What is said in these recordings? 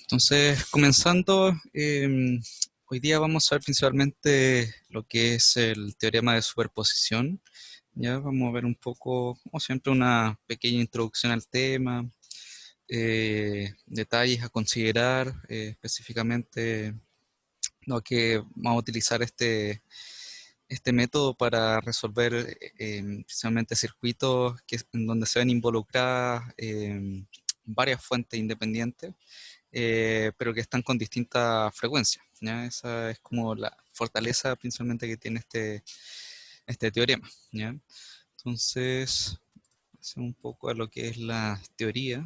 Entonces, comenzando, hoy día vamos a ver principalmente lo que es el teorema de superposición. Ya vamos a ver un poco, como siempre, una pequeña introducción al tema, detalles a considerar, específicamente lo que vamos a utilizar este método para resolver principalmente circuitos en donde se ven involucradas varias fuentes independientes, pero que están con distintas frecuencias, ¿ya? Esa es como la fortaleza principalmente que tiene este teorema, ¿ya? Entonces, hacemos un poco a lo que es la teoría.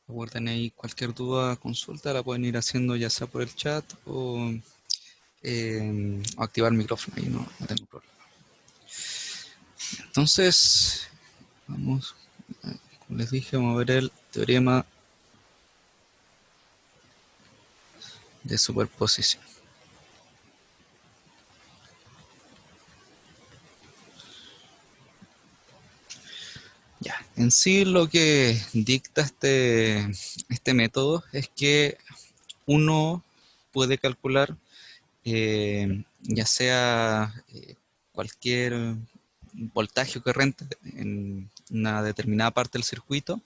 Recuerden ahí cualquier duda, consulta, la pueden ir haciendo ya sea por el chat o activar el micrófono, ahí no tengo problema. Entonces, vamos, como les dije, vamos a ver el teorema de superposición. Ya, en sí lo que dicta este método es que uno puede calcular ya sea cualquier voltaje o corriente en una determinada parte del circuito,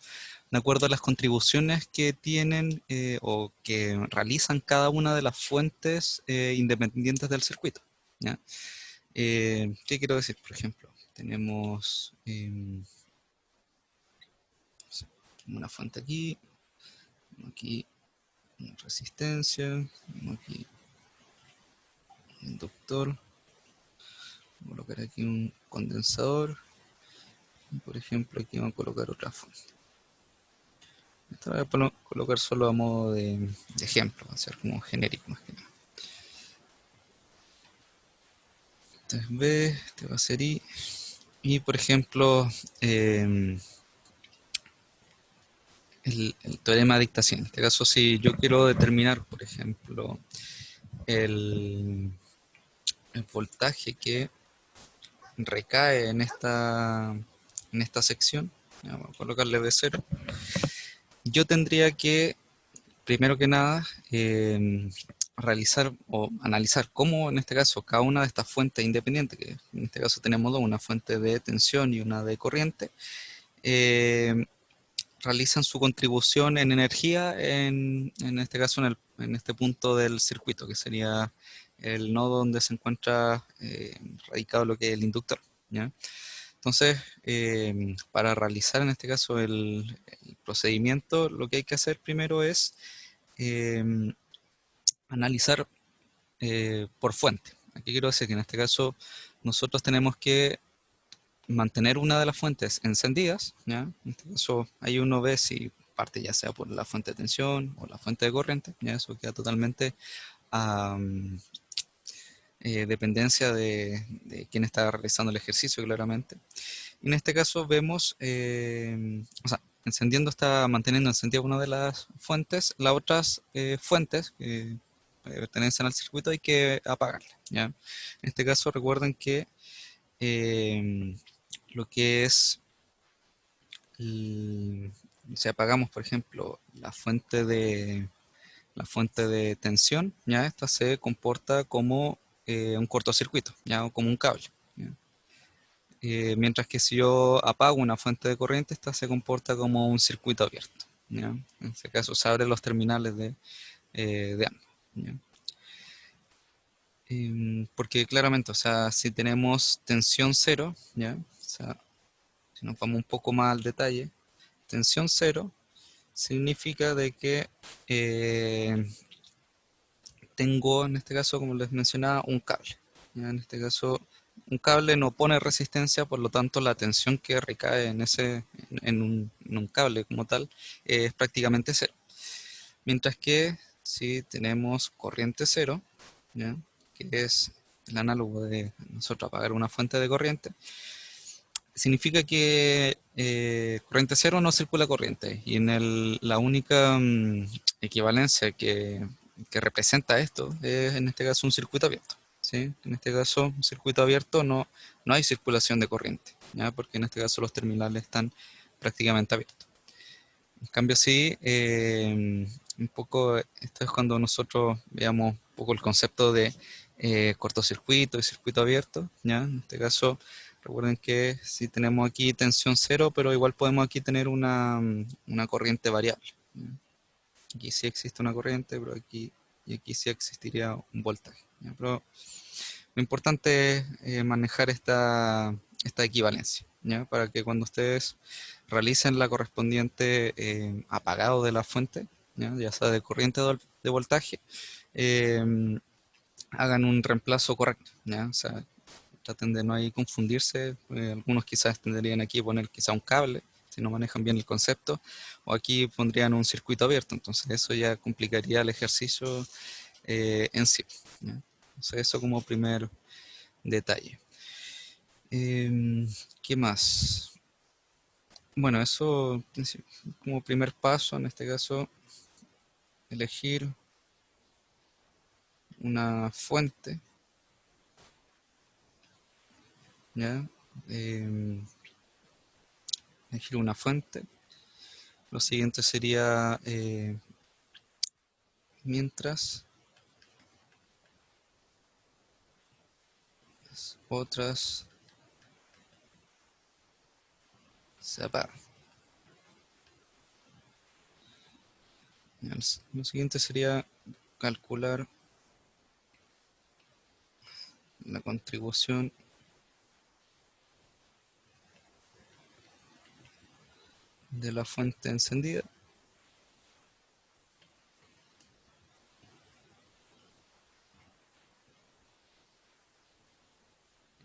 de acuerdo a las contribuciones que tienen o que realizan cada una de las fuentes independientes del circuito, ¿ya? ¿Qué quiero decir? Por ejemplo, tenemos una fuente aquí, una resistencia, aquí un inductor, voy a colocar aquí un condensador, y por ejemplo aquí vamos a colocar otra fuente. Esta voy a colocar solo a modo de ejemplo, va a ser como genérico más que nada. Este es B, este va a ser I, y por ejemplo el teorema dicta así. En este caso, si yo quiero determinar, por ejemplo, el voltaje que recae en esta sección, ya, voy a colocarle B0, yo tendría que, primero que nada, realizar o analizar cómo en este caso cada una de estas fuentes independientes, que en este caso tenemos dos, una fuente de tensión y una de corriente, eh, realizan su contribución en energía en este caso en este punto del circuito, que sería el nodo donde se encuentra radicado lo que es el inductor, ¿ya? Entonces, para realizar en este caso el procedimiento, lo que hay que hacer primero es analizar por fuente. Aquí quiero decir que en este caso nosotros tenemos que mantener una de las fuentes encendidas, ¿ya? En este caso ahí uno ve si parte ya sea por la fuente de tensión o la fuente de corriente, ¿ya? Eso queda totalmente a dependencia de quién está realizando el ejercicio, claramente. Y en este caso vemos, o sea, manteniendo encendida una de las fuentes, las otras fuentes que pertenecen al circuito hay que apagarlas, ¿ya? En este caso recuerden que lo que es, si apagamos por ejemplo la fuente de tensión, ya esta se comporta como un cortocircuito, ya, o como un cable, ¿ya? Mientras que si yo apago una fuente de corriente, esta se comporta como un circuito abierto, ¿ya? En este caso se abren los terminales de ambos, ¿ya? Porque claramente, o sea, si tenemos tensión cero, ¿ya? O sea, si nos vamos un poco más al detalle, tensión cero significa de que tengo, en este caso, como les mencionaba, un cable, ¿ya? En este caso, un cable no pone resistencia, por lo tanto, la tensión que recae en un cable como tal es prácticamente cero. Mientras que si tenemos corriente cero, ¿ya? Que es el análogo de nosotros apagar una fuente de corriente, significa que corriente cero no circula corriente. Y la única equivalencia que representa esto es en este caso un circuito abierto, ¿sí? En este caso, un circuito abierto no hay circulación de corriente, ¿ya? Porque en este caso los terminales están prácticamente abiertos. Cambio sí, un poco, esto es cuando nosotros veamos un poco el concepto de cortocircuito y circuito abierto, ¿ya? En este caso, recuerden que si tenemos aquí tensión cero, pero igual podemos aquí tener una corriente variable, ¿ya? Aquí sí existe una corriente, pero aquí y aquí sí existiría un voltaje, ¿ya? Pero lo importante es manejar esta equivalencia, ¿ya? Para que cuando ustedes realicen la correspondiente apagado de la fuente, ¿ya? Sea de corriente o de voltaje, eh, hagan un reemplazo correcto, ¿ya? O sea, traten de no ahí confundirse. Algunos quizás tendrían aquí poner quizá un cable, si no manejan bien el concepto, o aquí pondrían un circuito abierto, entonces eso ya complicaría el ejercicio en sí, ¿ya? Entonces eso como primer detalle. ¿Qué más? Bueno, eso como primer paso, en este caso, elegir una fuente, ¿ya? Em, Elegir una fuente. Lo siguiente sería, mientras las otras se apagan. Lo siguiente sería calcular la contribución de la fuente encendida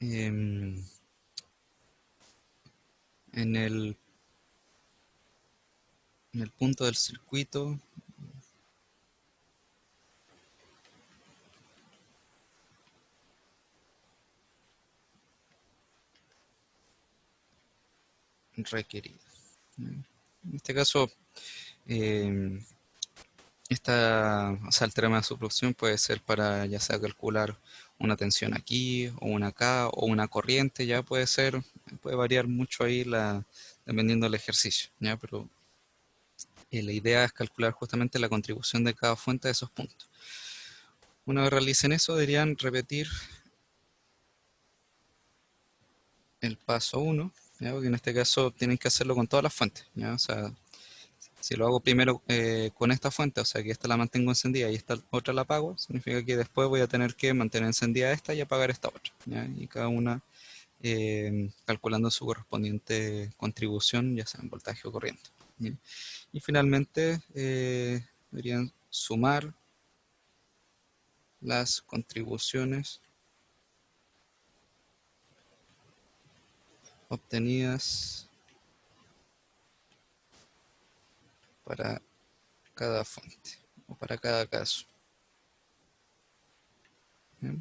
em, en en el punto del circuito requerido, ¿ya? En este caso, em, o sea, el teorema de superposición puede ser para ya sea calcular una tensión aquí o una acá o una corriente, ya puede ser, puede variar mucho ahí dependiendo del ejercicio, ya, pero la idea es calcular justamente la contribución de cada fuente de esos puntos. Una vez realicen eso, deberían repetir el paso uno, ¿ya? Porque en este caso tienen que hacerlo con todas las fuentes, ¿ya? O sea, si lo hago primero con esta fuente, o sea que esta la mantengo encendida y esta otra la apago, significa que después voy a tener que mantener encendida esta y apagar esta otra, ¿ya? Y cada una calculando su correspondiente contribución, ya sea en voltaje o corriente, ¿ya? Y finalmente deberían sumar las contribuciones obtenidas para cada fuente o para cada caso, ¿ya?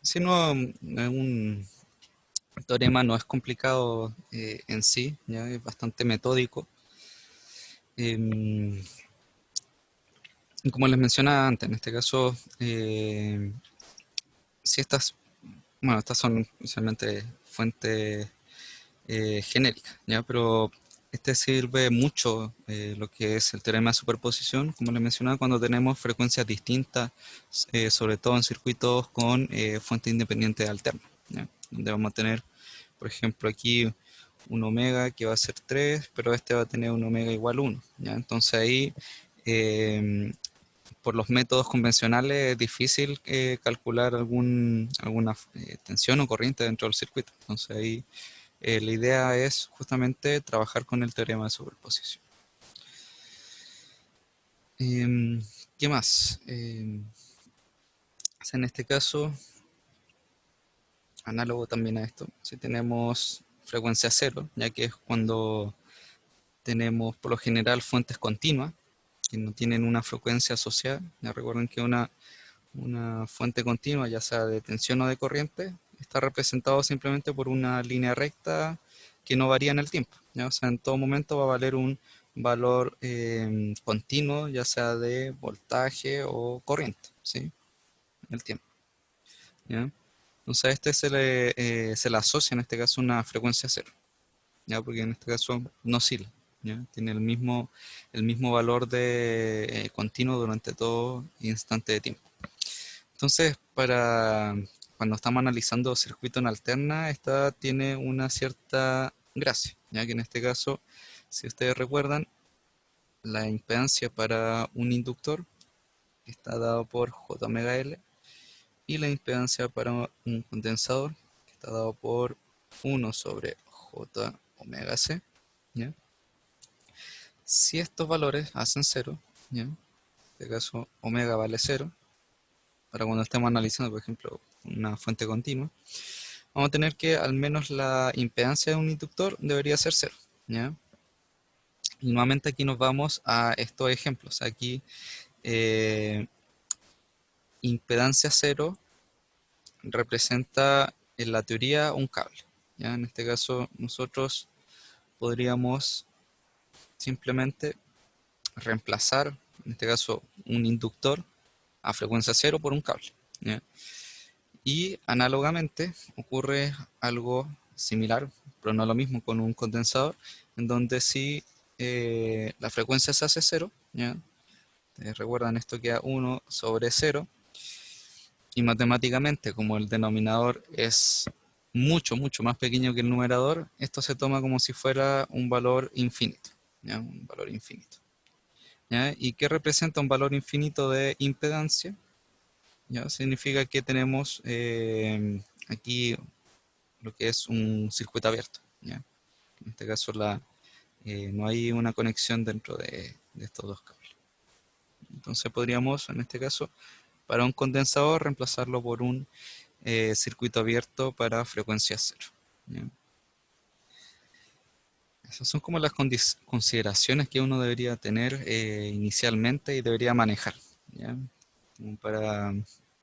Si no, el teorema no es complicado en sí, ¿ya? Es bastante metódico. Em, y como les mencionaba antes, en este caso, si bueno, estas son especialmente fuentes genéricas, ¿ya? Pero este sirve mucho lo que es el teorema de superposición, como les mencionaba, cuando tenemos frecuencias distintas, sobre todo en circuitos con fuentes independientes alternas, ¿ya? Donde vamos a tener, por ejemplo, aquí un omega que va a ser 3, pero este va a tener un omega igual 1, ¿ya? Entonces ahí, eh, por los métodos convencionales, es difícil calcular alguna tensión o corriente dentro del circuito. Entonces ahí la idea es justamente trabajar con el teorema de superposición. Em, ¿Qué más? En este caso, análogo también a esto, si tenemos frecuencia cero, ya que es cuando tenemos por lo general fuentes continuas, que no tienen una frecuencia asociada. Ya recuerden que una fuente continua, ya sea de tensión o de corriente, está representado simplemente por una línea recta que no varía en el tiempo, ¿ya? O sea, en todo momento va a valer un valor continuo, ya sea de voltaje o corriente, ¿sí? En el tiempo, ¿ya? Entonces a este se le asocia en este caso una frecuencia cero, ¿ya? Porque en este caso no oscila. ¿ya? Tiene el mismo valor de continuo durante todo instante de tiempo. Entonces, para cuando estamos analizando circuito en alterna, esta tiene una cierta gracia, ya que en este caso, si ustedes recuerdan, la impedancia para un inductor está dado por J omega L y la impedancia para un condensador está dado por 1/J omega C, ¿ya? Si estos valores hacen cero, ¿ya? En este caso omega vale cero, para cuando estemos analizando, por ejemplo, una fuente continua, vamos a tener que al menos la impedancia de un inductor debería ser cero, ¿ya? Y nuevamente aquí nos vamos a estos ejemplos. Aquí eh, impedancia cero representa en la teoría un cable, ¿ya? En este caso nosotros podríamos simplemente reemplazar, en este caso, un inductor a frecuencia cero por un cable, ¿ya? Y análogamente ocurre algo similar, pero no lo mismo con un condensador, en donde si la frecuencia se hace cero, ¿ya? Recuerdan, esto queda 1/0, y matemáticamente, como el denominador es mucho, mucho más pequeño que el numerador, esto se toma como si fuera un valor infinito, ¿ya? Un valor infinito, ¿ya? ¿Y qué representa un valor infinito de impedancia? ¿Ya? Significa que tenemos aquí lo que es un circuito abierto, ¿ya? En este caso no hay una conexión dentro de estos dos cables. Entonces podríamos, en este caso, para un condensador, reemplazarlo por un circuito abierto para frecuencia cero, ¿ya? Esas son como las consideraciones que uno debería tener inicialmente y debería manejar, ¿ya? Como para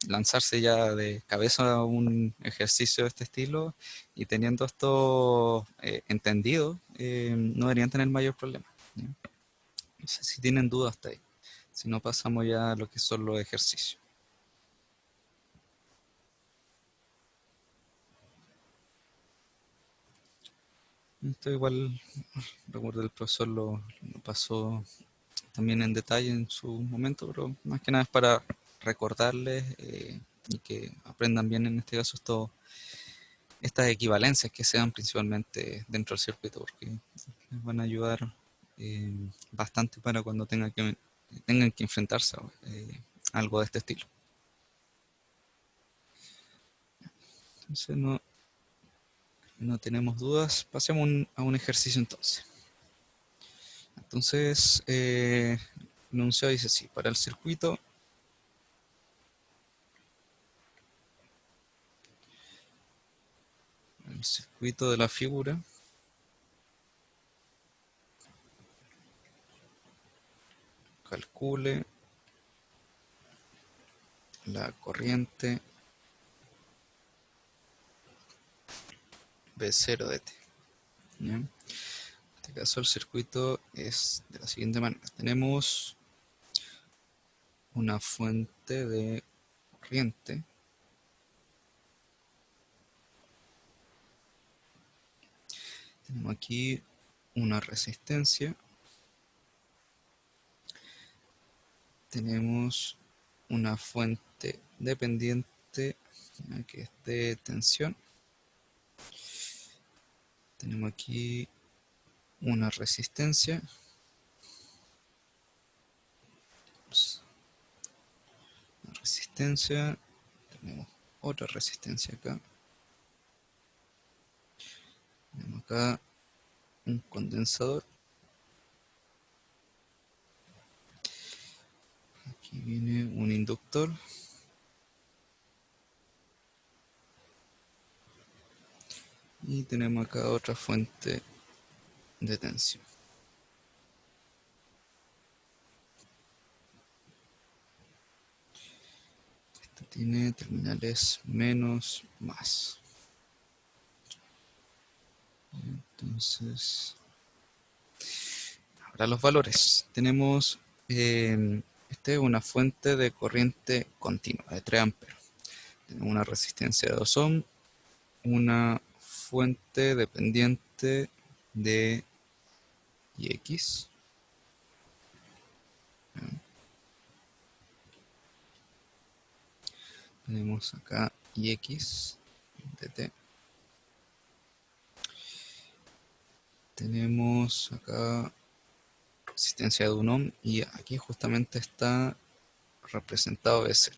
lanzarse ya de cabeza a un ejercicio de este estilo, y teniendo esto entendido, no deberían tener mayor problema, ¿ya? No sé si tienen dudas hasta ahí. Si no, pasamos ya a lo que son los ejercicios. Esto igual, recuerdo el profesor lo pasó también en detalle en su momento, pero más que nada es para recordarles y que aprendan bien en este caso estas equivalencias que se dan principalmente dentro del circuito, porque les van a ayudar bastante para cuando tengan que enfrentarse a algo de este estilo. Entonces no tenemos dudas. Pasemos a un ejercicio entonces. Entonces, el enunciado dice así: para el circuito de la figura, calcule la corriente B0 de T, ¿ya? En este caso el circuito es de la siguiente manera. Tenemos una fuente de corriente, tenemos aquí una resistencia, tenemos una fuente dependiente, ¿ya?, que es de tensión, tenemos aquí una resistencia, tenemos otra resistencia acá, tenemos acá un condensador, aquí viene un inductor, y tenemos acá otra fuente de tensión. Esta tiene terminales menos, más. Entonces, ahora los valores. Tenemos, esta es una fuente de corriente continua de 3 amperes. Tenemos una resistencia de 2 ohm, una fuente dependiente de y X. Tenemos acá y X de T. Tenemos acá resistencia de 1 ohm y aquí justamente está representado de 0.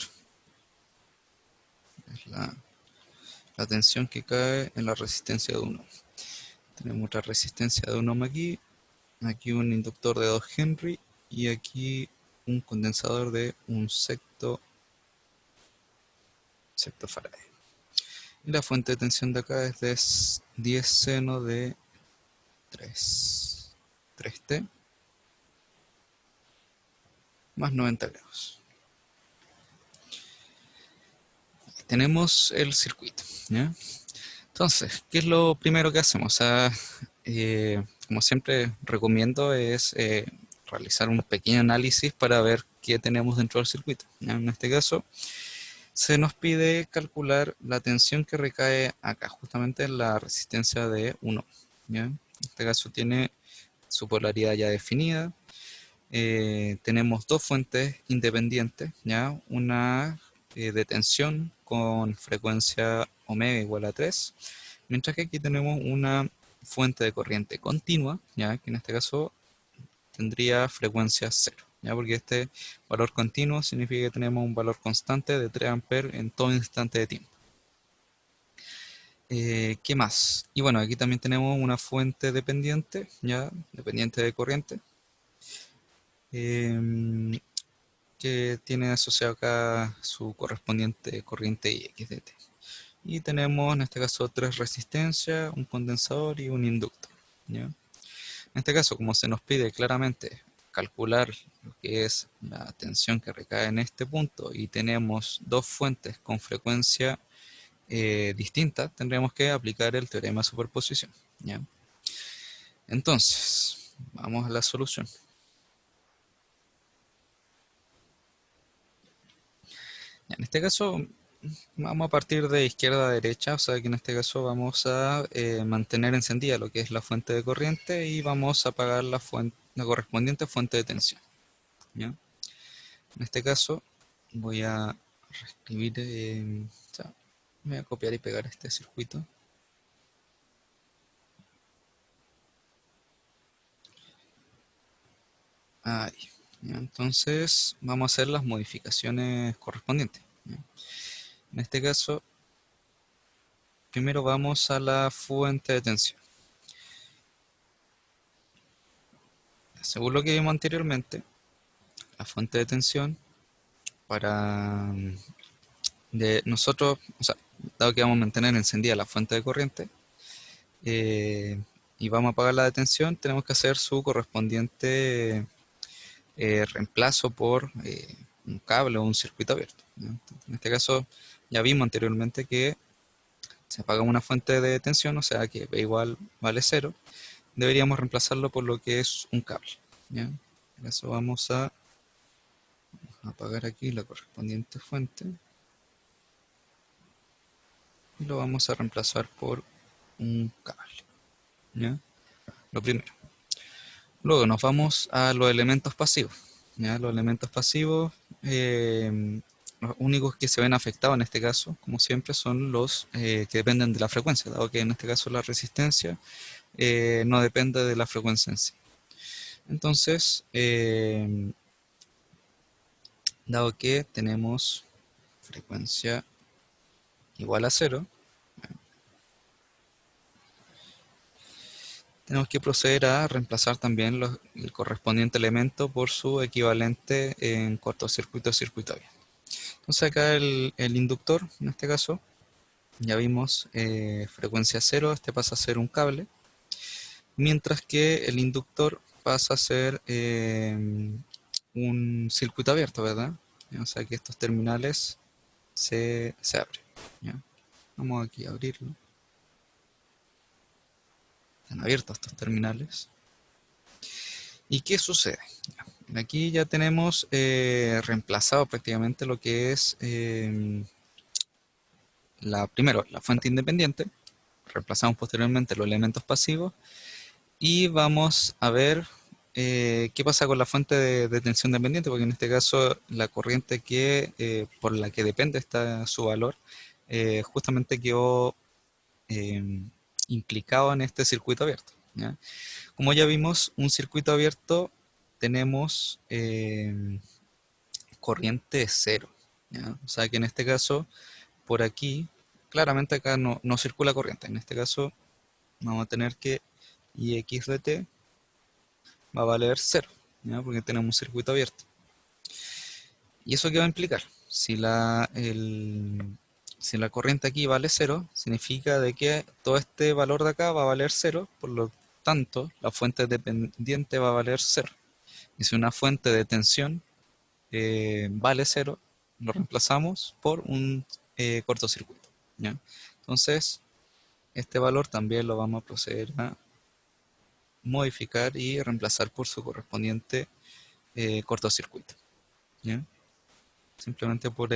Es la tensión que cae en la resistencia de 1 ohm. Tenemos otra resistencia de 1 ohm aquí un inductor de 2 Henry y aquí un condensador de un secto Faraday. Y la fuente de tensión de acá es de 10 seno de 3T más 90 grados. Tenemos el circuito, ¿ya? Entonces, ¿qué es lo primero que hacemos? Como siempre recomiendo es realizar un pequeño análisis para ver qué tenemos dentro del circuito, ¿ya? En este caso, se nos pide calcular la tensión que recae acá, justamente en la resistencia de 1 ohm, ¿ya? En este caso tiene su polaridad ya definida. Tenemos dos fuentes independientes, ¿ya? Una de tensión con frecuencia omega igual a 3, mientras que aquí tenemos una fuente de corriente continua, ¿ya? Que en este caso tendría frecuencia 0, ¿ya? Porque este valor continuo significa que tenemos un valor constante de 3 amperes en todo instante de tiempo. ¿Qué más? Y bueno, aquí también tenemos una fuente dependiente, ¿ya? Dependiente de corriente, em, que tiene asociado acá su correspondiente corriente X de T. Y tenemos en este caso tres resistencias, un condensador y un inductor, ¿ya? En este caso, como se nos pide claramente calcular lo que es la tensión que recae en este punto y tenemos dos fuentes con frecuencia distinta, tendremos que aplicar el teorema de superposición, ¿ya? Entonces, vamos a la solución. Ya, en este caso, vamos a partir de izquierda a derecha, o sea que en este caso vamos a mantener encendida lo que es la fuente de corriente y vamos a apagar la correspondiente fuente de tensión, ¿ya? En este caso, voy a reescribir, o sea, voy a copiar y pegar este circuito. Ahí. ¿Ya? Entonces vamos a hacer las modificaciones correspondientes, ¿ya? En este caso, primero vamos a la fuente de tensión. Según lo que vimos anteriormente, la fuente de tensión para de nosotros, o sea, dado que vamos a mantener encendida la fuente de corriente eh, y vamos a apagar la de tensión, tenemos que hacer su correspondiente reemplazo por un cable o un circuito abierto, ¿no? En este caso ya vimos anteriormente que se apaga una fuente de tensión, o sea que V igual vale 0, deberíamos reemplazarlo por lo que es un cable, ¿ya? Por eso vamos a apagar aquí la correspondiente fuente y lo vamos a reemplazar por un cable, ¿ya? Lo primero. Luego nos vamos a los elementos pasivos, ¿ya? Los elementos pasivos, los únicos que se ven afectados en este caso, como siempre, son los que dependen de la frecuencia, dado que en este caso la resistencia no depende de la frecuencia en sí. Entonces, dado que tenemos frecuencia igual a 0, tenemos que proceder a reemplazar también el correspondiente elemento por su equivalente en cortocircuito o circuito abierto. Entonces acá el inductor, en este caso, ya vimos frecuencia 0, este pasa a ser un cable, mientras que el inductor pasa a ser un circuito abierto, ¿verdad? O sea que estos terminales se abren, ¿ya? Vamos aquí a abrirlo. Están abiertos estos terminales. ¿Y qué sucede? Aquí ya tenemos reemplazado prácticamente lo que es primero la fuente independiente, reemplazamos posteriormente los elementos pasivos Y vamos a ver qué pasa con la fuente de tensión dependiente, porque en este caso la corriente por la que depende su valor, justamente quedó eh, implicado en este circuito abierto, ¿ya? Como ya vimos, un circuito abierto tenemos corriente cero, ¿ya? O sea que en este caso, por aquí, claramente acá no circula corriente. En este caso, vamos a tener que Ix de t va a valer cero, ¿ya? Porque tenemos un circuito abierto. ¿Y eso qué va a implicar? Si la corriente aquí vale cero, significa de que todo este valor de acá va a valer cero, por lo tanto, la fuente dependiente va a valer cero. Y si una fuente de tensión vale cero, lo reemplazamos por un cortocircuito, ¿ya? Entonces, este valor también lo vamos a proceder a modificar y reemplazar por su correspondiente cortocircuito, ¿ya? Simplemente por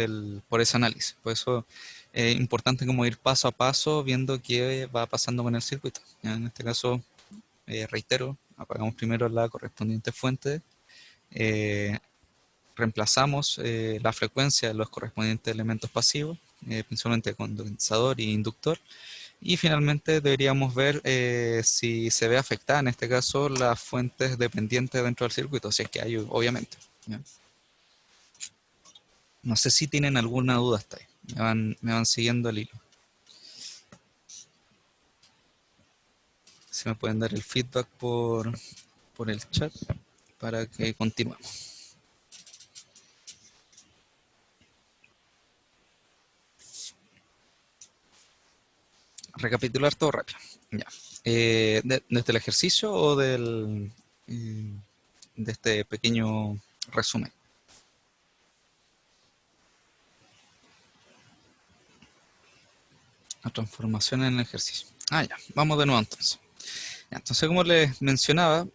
ese análisis. Por eso es importante como ir paso a paso viendo qué va pasando con el circuito, ¿ya? En este caso, reitero, apagamos primero la correspondiente fuente, eh, reemplazamos la frecuencia de los correspondientes elementos pasivos, principalmente condensador y inductor, y finalmente deberíamos ver si se ve afectada en este caso las fuentes dependientes dentro del circuito, si es que hay, obviamente, ¿ya? No sé si tienen alguna duda hasta ahí. Me van siguiendo el hilo. Si me pueden dar el feedback por el chat para que continuemos. Recapitular todo rápido. Ya. ¿Desde el ejercicio o de este pequeño resumen? La transformación en el ejercicio. Ah, ya. Vamos de nuevo entonces. Ya, entonces, como les mencionaba,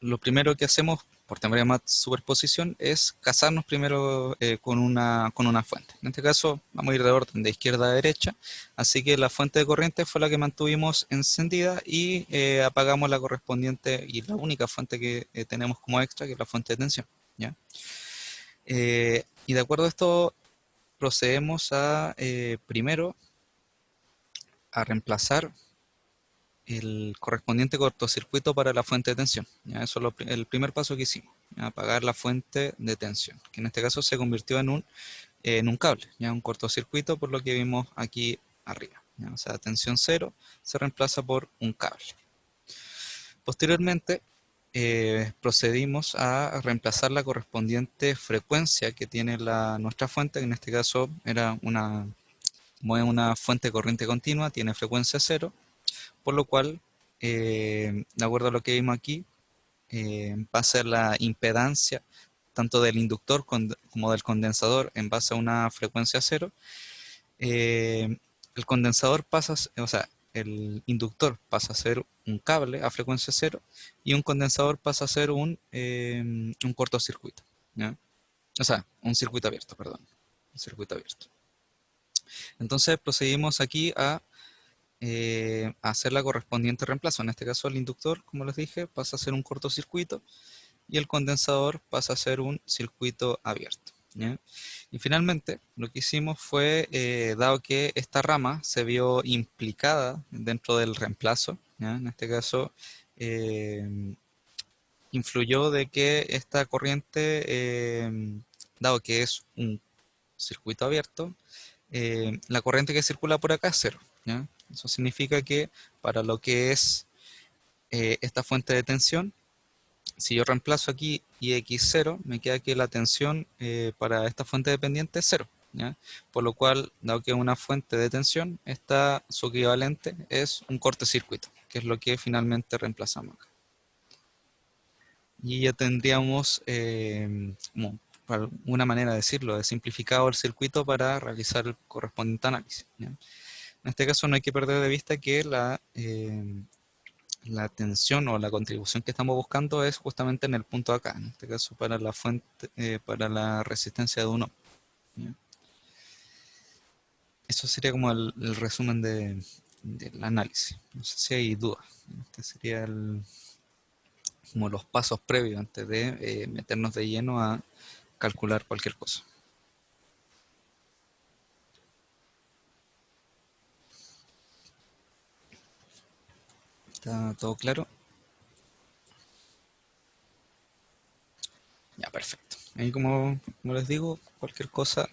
lo primero que hacemos por teoría de superposición es casarnos primero con una fuente. En este caso vamos a ir de orden de izquierda a derecha, así que la fuente de corriente fue la que mantuvimos encendida y apagamos la correspondiente y la única fuente que tenemos como extra, que es la fuente de tensión, ¿ya? Y de acuerdo a esto procedemos a primero a reemplazar el correspondiente cortocircuito para la fuente de tensión, ¿ya? Eso es el primer paso que hicimos, ¿ya? Apagar la fuente de tensión, que en este caso se convirtió en un cable, ¿ya? Un cortocircuito por lo que vimos aquí arriba, ¿ya? O sea, tensión cero se reemplaza por un cable. Posteriormente, procedimos a reemplazar la correspondiente frecuencia que tiene nuestra fuente, que en este caso era como es una fuente de corriente continua, tiene frecuencia cero, por lo cual, de acuerdo a lo que vimos aquí, va a ser la impedancia tanto del inductor como del condensador en base a una frecuencia cero. eh, el condensador o sea, el inductor pasa a ser un cable a frecuencia cero y un condensador pasa a ser un cortocircuito, ¿ya? O sea, un circuito abierto, perdón, un circuito abierto. Entonces procedimos aquí a hacer la correspondiente reemplazo. En este caso el inductor, como les dije, pasa a ser un cortocircuito y el condensador pasa a ser un circuito abierto, ¿ya? Y finalmente lo que hicimos fue, dado que esta rama se vio implicada dentro del reemplazo, ¿ya? En este caso influyó de que esta corriente, dado que es un circuito abierto, la corriente que circula por acá es cero, ¿ya? Eso significa que para lo que es esta fuente de tensión, si yo reemplazo aquí IX0, me queda que la tensión para esta fuente dependiente es cero, ¿ya? Por lo cual, dado que es una fuente de tensión, su equivalente es un cortocircuito, que es lo que finalmente reemplazamos acá. Y ya tendríamos, como para una manera de decirlo, de simplificado el circuito para realizar el correspondiente análisis, ¿ya? En este caso no hay que perder de vista que la tensión o la contribución que estamos buscando es justamente en el punto de acá, en este caso para la fuente, para la resistencia de 1 ohm, ¿ya? Eso sería como el resumen del análisis. No sé si hay dudas. Este sería como los pasos previos antes de meternos de lleno a calcular cualquier cosa. ¿Está todo claro? Ya, perfecto. Ahí como les digo, cualquier cosa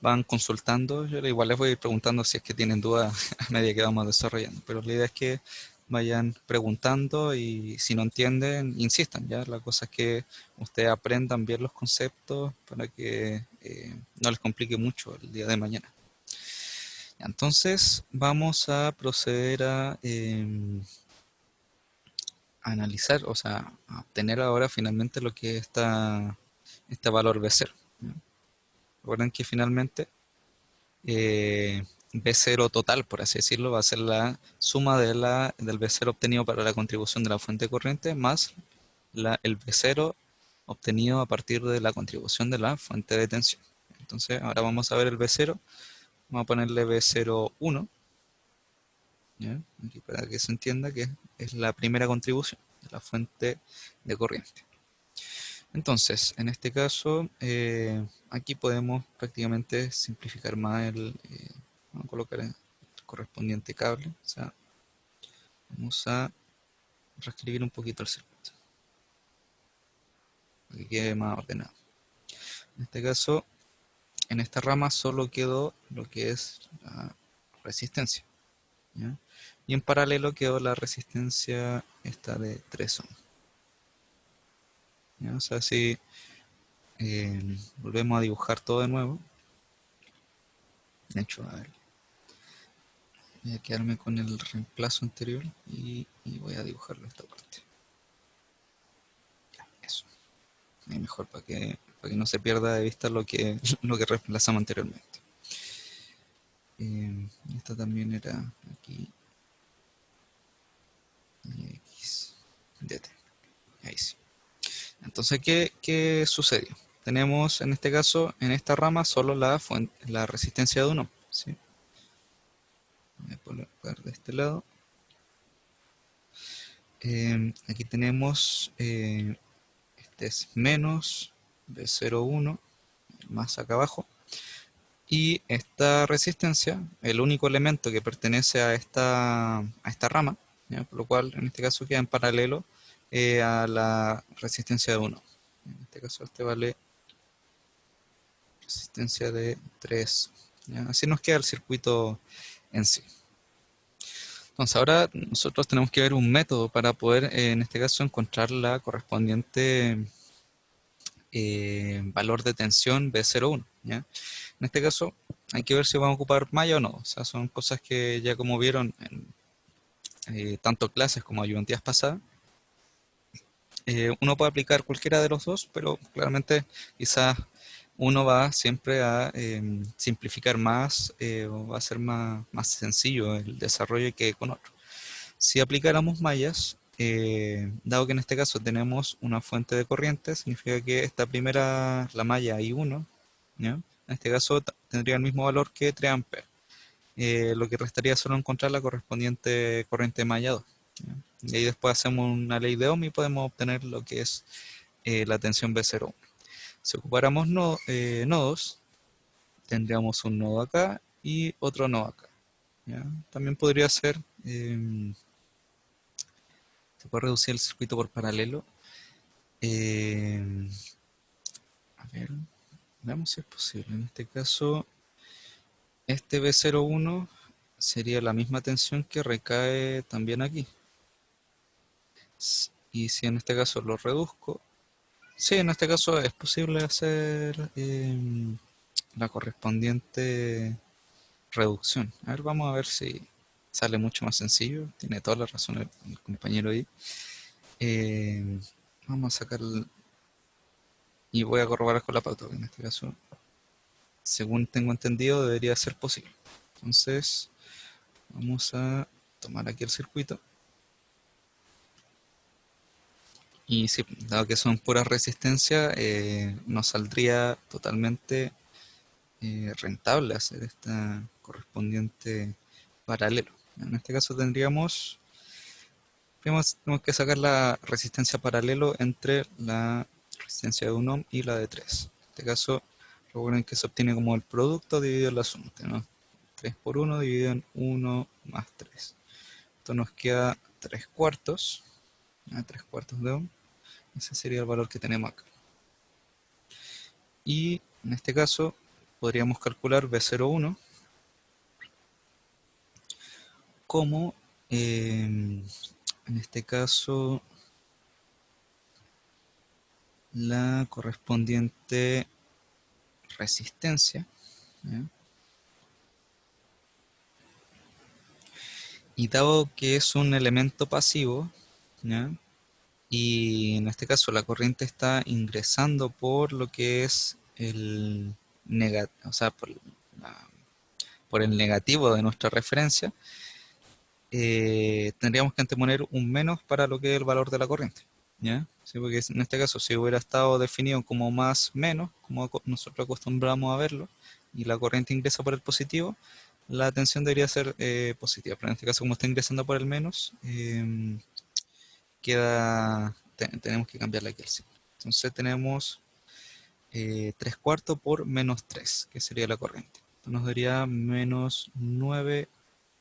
van consultando. Yo igual les voy a ir preguntando si es que tienen dudas a medida que vamos desarrollando. Pero la idea es que vayan preguntando y si no entienden, insistan. Ya, la cosa es que ustedes aprendan bien los conceptos para que no les complique mucho el día de mañana. Entonces vamos a proceder a analizar, o sea, a obtener ahora finalmente lo que es este valor B0. ¿Ya? Recuerden que finalmente B0 total, por así decirlo, va a ser la suma del B0 obtenido para la contribución de la fuente corriente más el B0 obtenido a partir de la contribución de la fuente de tensión. Entonces ahora vamos a ver el B0, vamos a ponerle B01, ¿ya? Aquí para que se entienda que es la primera contribución de la fuente de corriente. Entonces, en este caso, aquí podemos prácticamente simplificar más vamos a colocar el correspondiente cable, o sea, vamos a reescribir un poquito el circuito, para que quede más ordenado. En este caso, en esta rama solo quedó lo que es la resistencia, ¿ya? Y en paralelo quedó la resistencia esta de 3 ohms, ¿ya? O sea, si volvemos a dibujar todo de nuevo, de hecho, a ver, voy a quedarme con el reemplazo anterior y voy a dibujarlo esta parte. Ya, eso. Ahí mejor para que no se pierda de vista lo que reemplazamos anteriormente. Esta también era aquí. Y X. DT. Ahí sí. Entonces, ¿qué sucedió? Tenemos en este caso, en esta rama, solo la resistencia de 1. ¿Sí? Voy a colocar de este lado. Aquí tenemos, este es menos B01, más acá abajo. Y esta resistencia, el único elemento que pertenece a esta rama, ¿ya? Por lo cual en este caso queda en paralelo a la resistencia de 1. En este caso este vale resistencia de 3. ¿Ya? Así nos queda el circuito en sí. Entonces ahora nosotros tenemos que ver un método para poder, en este caso, encontrar la correspondiente valor de tensión B01. ¿Ya? En este caso hay que ver si vamos a ocupar malla o no. O sea, son cosas que ya como vieron en tanto clases como ayudantías pasadas, uno puede aplicar cualquiera de los dos, pero claramente quizás uno va siempre a simplificar más o va a ser más sencillo el desarrollo que con otro. Si aplicáramos mallas, dado que en este caso tenemos una fuente de corriente, significa que esta primera, la malla I1, ¿ya? En este caso tendría el mismo valor que 3 amperes. Lo que restaría solo encontrar la correspondiente corriente de malla 2. ¿Ya? Y ahí después hacemos una ley de Ohm y podemos obtener lo que es la tensión B01. Si ocupáramos nodos, tendríamos un nodo acá y otro nodo acá. ¿Ya? También podría ser, se puede reducir el circuito por paralelo. A ver, veamos si es posible. En este caso, este B01 sería la misma tensión que recae también aquí. Y si en este caso lo reduzco, sí, en este caso es posible hacer la correspondiente reducción. A ver, vamos a ver si sale mucho más sencillo. Tiene toda la razón el compañero ahí. Vamos a sacar y voy a corroborar con la pauta, que en este caso, según tengo entendido, debería ser posible. Entonces, vamos a tomar aquí el circuito. Y sí, dado que son puras resistencias, nos saldría totalmente rentable hacer esta correspondiente paralelo. En este caso tenemos que sacar la resistencia paralelo entre la resistencia de 1 ohm y la de 3. En este caso, recuerden que se obtiene como el producto dividido en la suma. Tenemos 3 por 1 dividido en 1 más 3. Esto nos queda 3 cuartos, 3 cuartos de ohm. Ese sería el valor que tenemos acá. Y en este caso podríamos calcular V01 como, en este caso, la correspondiente resistencia, ¿ya? Y dado que es un elemento pasivo, ¿ya? Y en este caso la corriente está ingresando por lo que es el o sea, por el negativo de nuestra referencia, tendríamos que anteponer un menos para lo que es el valor de la corriente, ¿ya? Sí, porque en este caso, si hubiera estado definido como más menos, como nosotros acostumbramos a verlo, y la corriente ingresa por el positivo, la tensión debería ser positiva. Pero en este caso, como está ingresando por el menos, tenemos que cambiarle aquí el signo. Entonces tenemos 3 cuartos por menos 3, que sería la corriente. Esto nos daría menos 9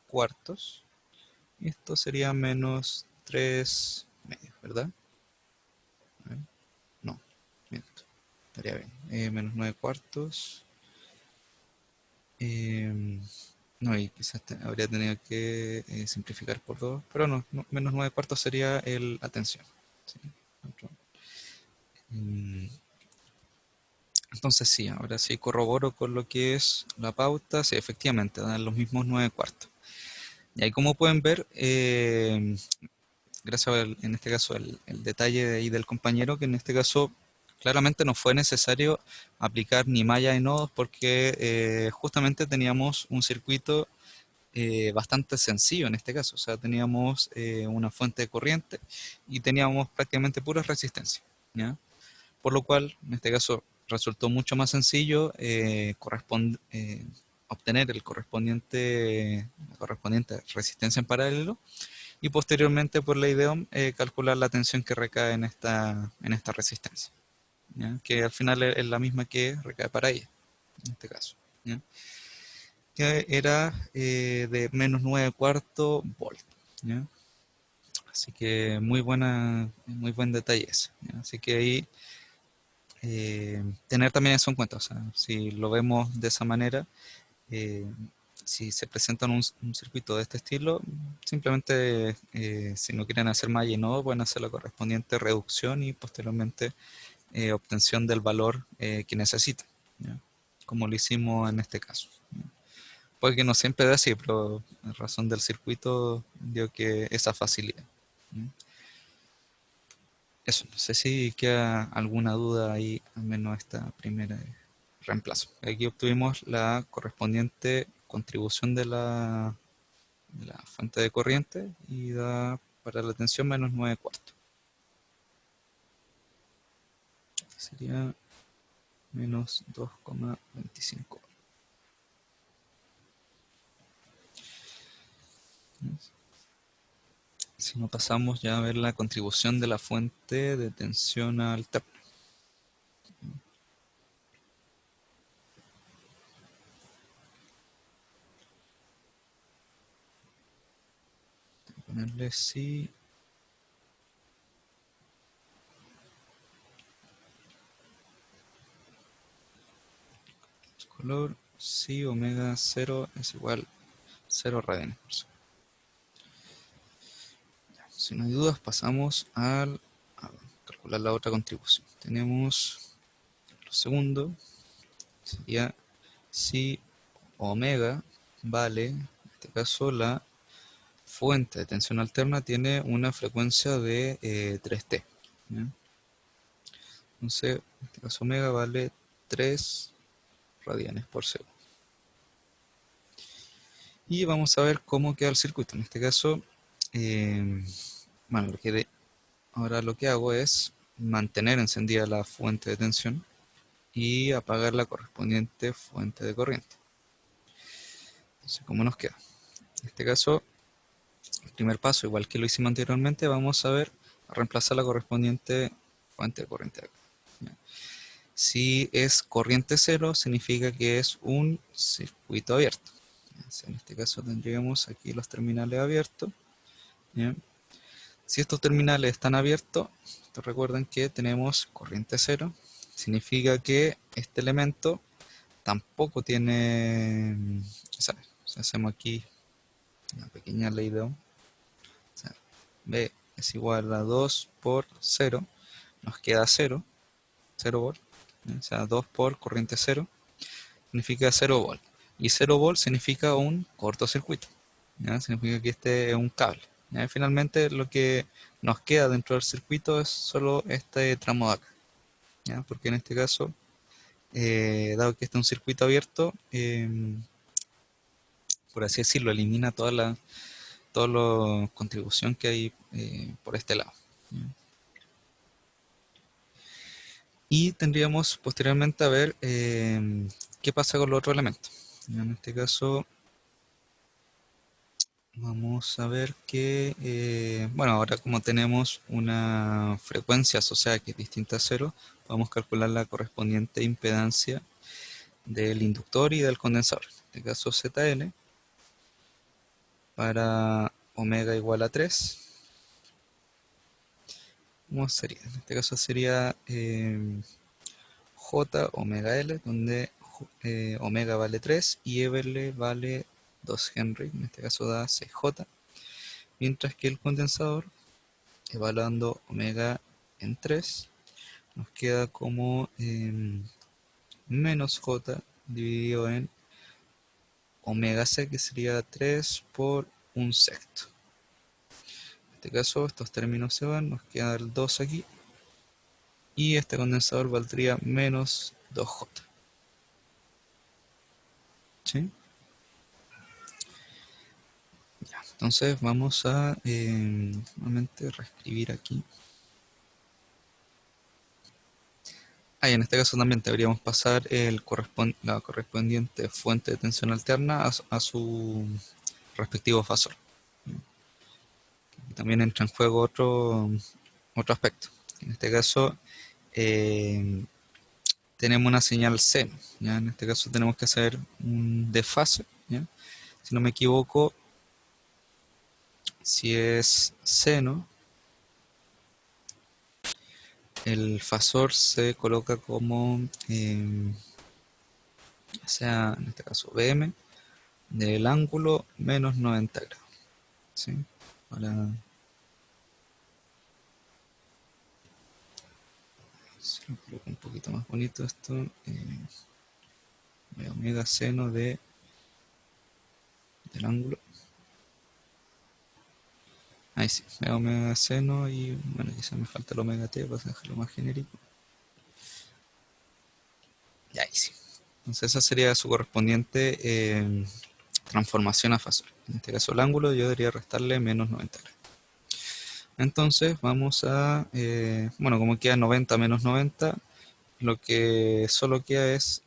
cuartos. Y esto sería menos 3 medios, ¿verdad? A ver, no, miento. Estaría bien. Menos 9 cuartos. Em, no, y quizás habría tenido que simplificar por 2, pero menos 9 cuartos sería la tensión. ¿Sí? Em, Entonces sí, ahora sí corroboro con lo que es la pauta, sí, efectivamente, dan los mismos 9 cuartos. Y ahí como pueden ver, gracias en este caso el detalle de ahí del compañero, que en este caso claramente no fue necesario aplicar ni malla ni nodos porque justamente teníamos un circuito bastante sencillo en este caso, o sea, teníamos una fuente de corriente y teníamos prácticamente pura resistencia, ¿ya? Por lo cual, en este caso, resultó mucho más sencillo obtener la correspondiente resistencia en paralelo y posteriormente por ley de Ohm calcular la tensión que recae en esta resistencia, ¿ya? Que al final es la misma que recae para ella, en este caso, ¿ya? Que era de menos 9 cuartos volt, ¿ya? Así que muy buen detalle ese, ¿ya? Así que ahí tener también eso en cuenta, o sea, si lo vemos de esa manera, eh, si se presenta un circuito de este estilo, simplemente si no quieren hacer malla y nodo, pueden hacer la correspondiente reducción y posteriormente obtención del valor que necesitan, ¿ya? Como lo hicimos en este caso, ¿ya? Puede que no siempre es así, pero en razón del circuito dio que esa facilidad, ¿ya? Eso, no sé si queda alguna duda ahí, al menos esta primera reemplazo. Aquí obtuvimos la correspondiente contribución de la fuente de corriente y da para la tensión menos 9 cuartos. Sería menos 2,25. Si no pasamos ya a ver la contribución de la fuente de tensión alterna. Ponerle sí. Color si omega 0 es igual 0 radianes por segundo. Si no hay dudas, pasamos a calcular la otra contribución. Tenemos lo segundo, sería si omega vale, en este caso, la fuente de tensión alterna tiene una frecuencia de 3T, ¿ya? Entonces, en este caso omega vale 3 radianes por segundo. Y vamos a ver cómo queda el circuito. En este caso, eh, bueno, ahora lo que hago es mantener encendida la fuente de tensión y apagar la correspondiente fuente de corriente. Entonces, ¿cómo nos queda? En este caso, el primer paso, igual que lo hicimos anteriormente, vamos a reemplazar la correspondiente fuente de corriente acá. ¿Ya? Si es corriente cero, significa que es un circuito abierto. En este caso tendríamos aquí los terminales abiertos. ¿Ya? Si estos terminales están abiertos, recuerden que tenemos corriente cero. Significa que este elemento tampoco tiene, si hacemos aquí una pequeña ley de Ohm, o sea, B es igual a 2 por 0, nos queda 0, 0 volt, o sea, 2 por corriente 0, significa 0 volt. Y 0 volt significa un cortocircuito, ¿ya? Significa que este es un cable. ¿Ya? Finalmente lo que nos queda dentro del circuito es solo este tramo de acá, ¿ya? Porque en este caso, dado que este es un circuito abierto, por así decirlo, elimina toda la contribución que hay por este lado. ¿Ya? Y tendríamos posteriormente a ver qué pasa con los otros elementos. En este caso, vamos a ver que, bueno, ahora como tenemos una frecuencia asociada que es distinta a cero, podemos calcular la correspondiente impedancia del inductor y del condensador. En este caso ZL para omega igual a 3. ¿Cómo sería? En este caso sería J omega L, donde omega vale 3 y L vale 2 Henry, en este caso da 6J, mientras que el condensador, evaluando omega en 3, nos queda como menos J dividido en omega C, que sería 3 por un sexto. En este caso estos términos se van, nos queda el 2 aquí, y este condensador valdría menos 2J. ¿Sí? Ya, entonces vamos a nuevamente reescribir aquí. Y en este caso también deberíamos pasar la correspondiente fuente de tensión alterna a su respectivo fasor. Y también entra en juego otro aspecto. En este caso tenemos una señal seno, ¿ya? En este caso tenemos que hacer un desfase, ¿ya? Si no me equivoco, si es seno, el fasor se coloca como, sea en este caso BM, del ángulo menos 90 grados. ¿Sí? Ahora, si lo coloco un poquito más bonito esto, omega seno del ángulo. Ahí sí, omega seno y bueno, quizás me falta el omega t para dejarlo más genérico. Y ahí sí. Entonces esa sería su correspondiente transformación a fasor. En este caso el ángulo yo debería restarle menos 90 grados. Entonces vamos a, bueno, como queda 90 menos 90, lo que solo queda es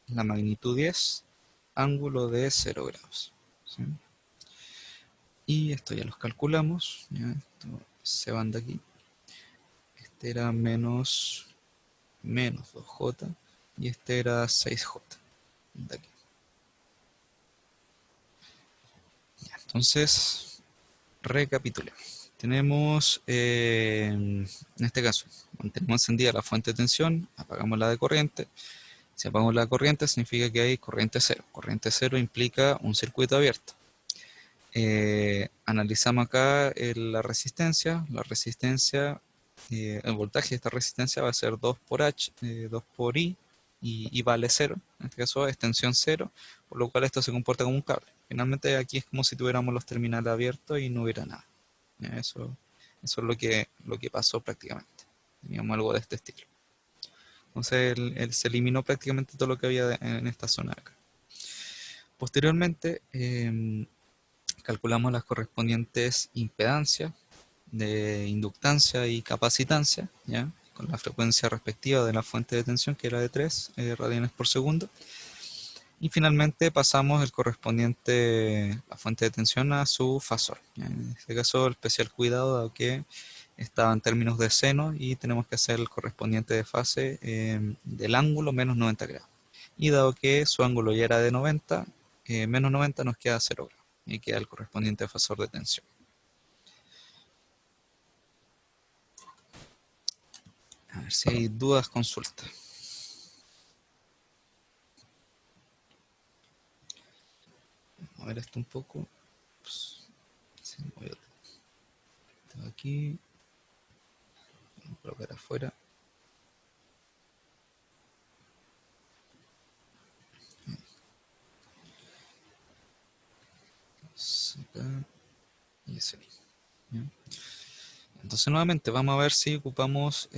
la magnitud 10, ángulo de 0 grados. ¿Sí? Y esto ya los calculamos, ¿ya? Esto se van de aquí. Este era menos 2J y este era 6J. De aquí. Ya, entonces, recapitulemos. Tenemos, en este caso, mantenemos encendida la fuente de tensión, apagamos la de corriente. Si apagamos la corriente significa que hay corriente cero. Corriente cero implica un circuito abierto. Analizamos acá la resistencia. La resistencia, el voltaje de esta resistencia va a ser 2 por H, 2 por I, y vale 0. En este caso es tensión 0, por lo cual esto se comporta como un cable. Finalmente aquí es como si tuviéramos los terminales abiertos y no hubiera nada. Eso es lo que pasó prácticamente. Teníamos algo de este estilo. Entonces se eliminó prácticamente todo lo que había en esta zona de acá. Posteriormente, calculamos las correspondientes impedancias de inductancia y capacitancia, ¿ya? Con la frecuencia respectiva de la fuente de tensión, que era de 3 radianes por segundo. Y finalmente pasamos el correspondiente, la fuente de tensión a su fasor. ¿Ya? En este caso, el especial cuidado dado que estaba en términos de seno y tenemos que hacer el correspondiente de fase del ángulo menos 90 grados. Y dado que su ángulo ya era de 90, menos 90 nos queda 0 grados y queda el correspondiente fasor de tensión. A ver si hay dudas, consultas. Vamos a ver esto un poco. Pues, sí, voy a aquí, voy a colocar afuera. Acá y ese. ¿Ya? Entonces nuevamente vamos a ver si ocupamos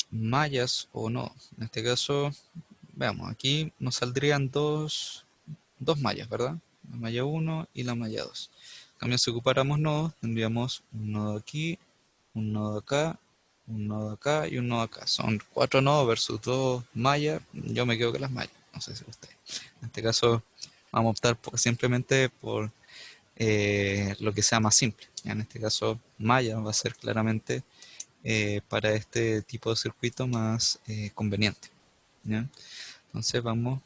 mallas o no. En este caso, veamos, aquí nos saldrían dos mallas, ¿verdad? La malla 1 y la malla 2. En cambio, si ocupáramos nodos, tendríamos un nodo aquí, un nodo acá, un nodo acá y un nodo acá. Son 4 nodos versus 2 mallas. Yo me quedo con las mallas, no sé si usted. En este caso, vamos a optar simplemente por lo que sea más simple. ¿Ya? En este caso, malla va a ser claramente para este tipo de circuito más conveniente. ¿Ya? Entonces vamos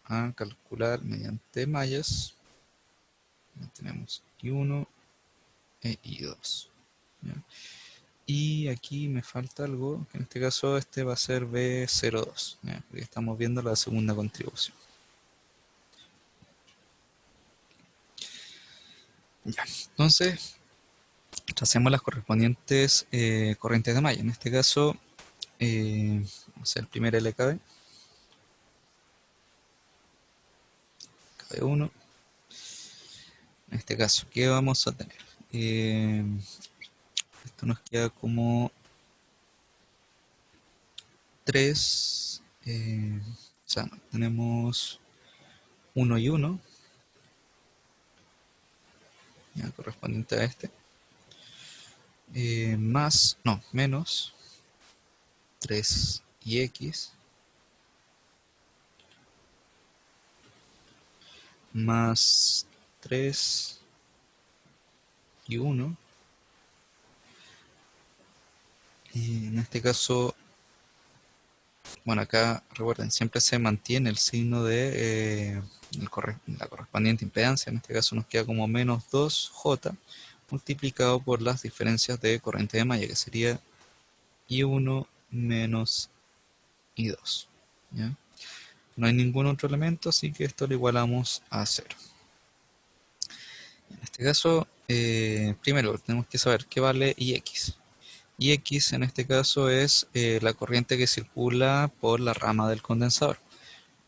a calcular mediante mallas. Ya tenemos I1 e I2. ¿Ya? Y aquí me falta algo, que en este caso este va a ser B02, ¿ya? Porque estamos viendo la segunda contribución. Ya. Entonces, hacemos las correspondientes corrientes de malla. En este caso, vamos a hacer el primer LKB, KB1. En este caso, ¿qué vamos a tener? Esto nos queda como 3, o sea, no, tenemos 1 y 1, ya, correspondiente a este, más, no, menos 3 y X, más 3 y 1, y en este caso, bueno, acá recuerden, siempre se mantiene el signo de la correspondiente impedancia, en este caso nos queda como menos 2J multiplicado por las diferencias de corriente de malla, que sería I1 menos I2. ¿Ya? No hay ningún otro elemento, así que esto lo igualamos a 0. En este caso, primero tenemos que saber qué vale Ix. Ix en este caso es la corriente que circula por la rama del condensador.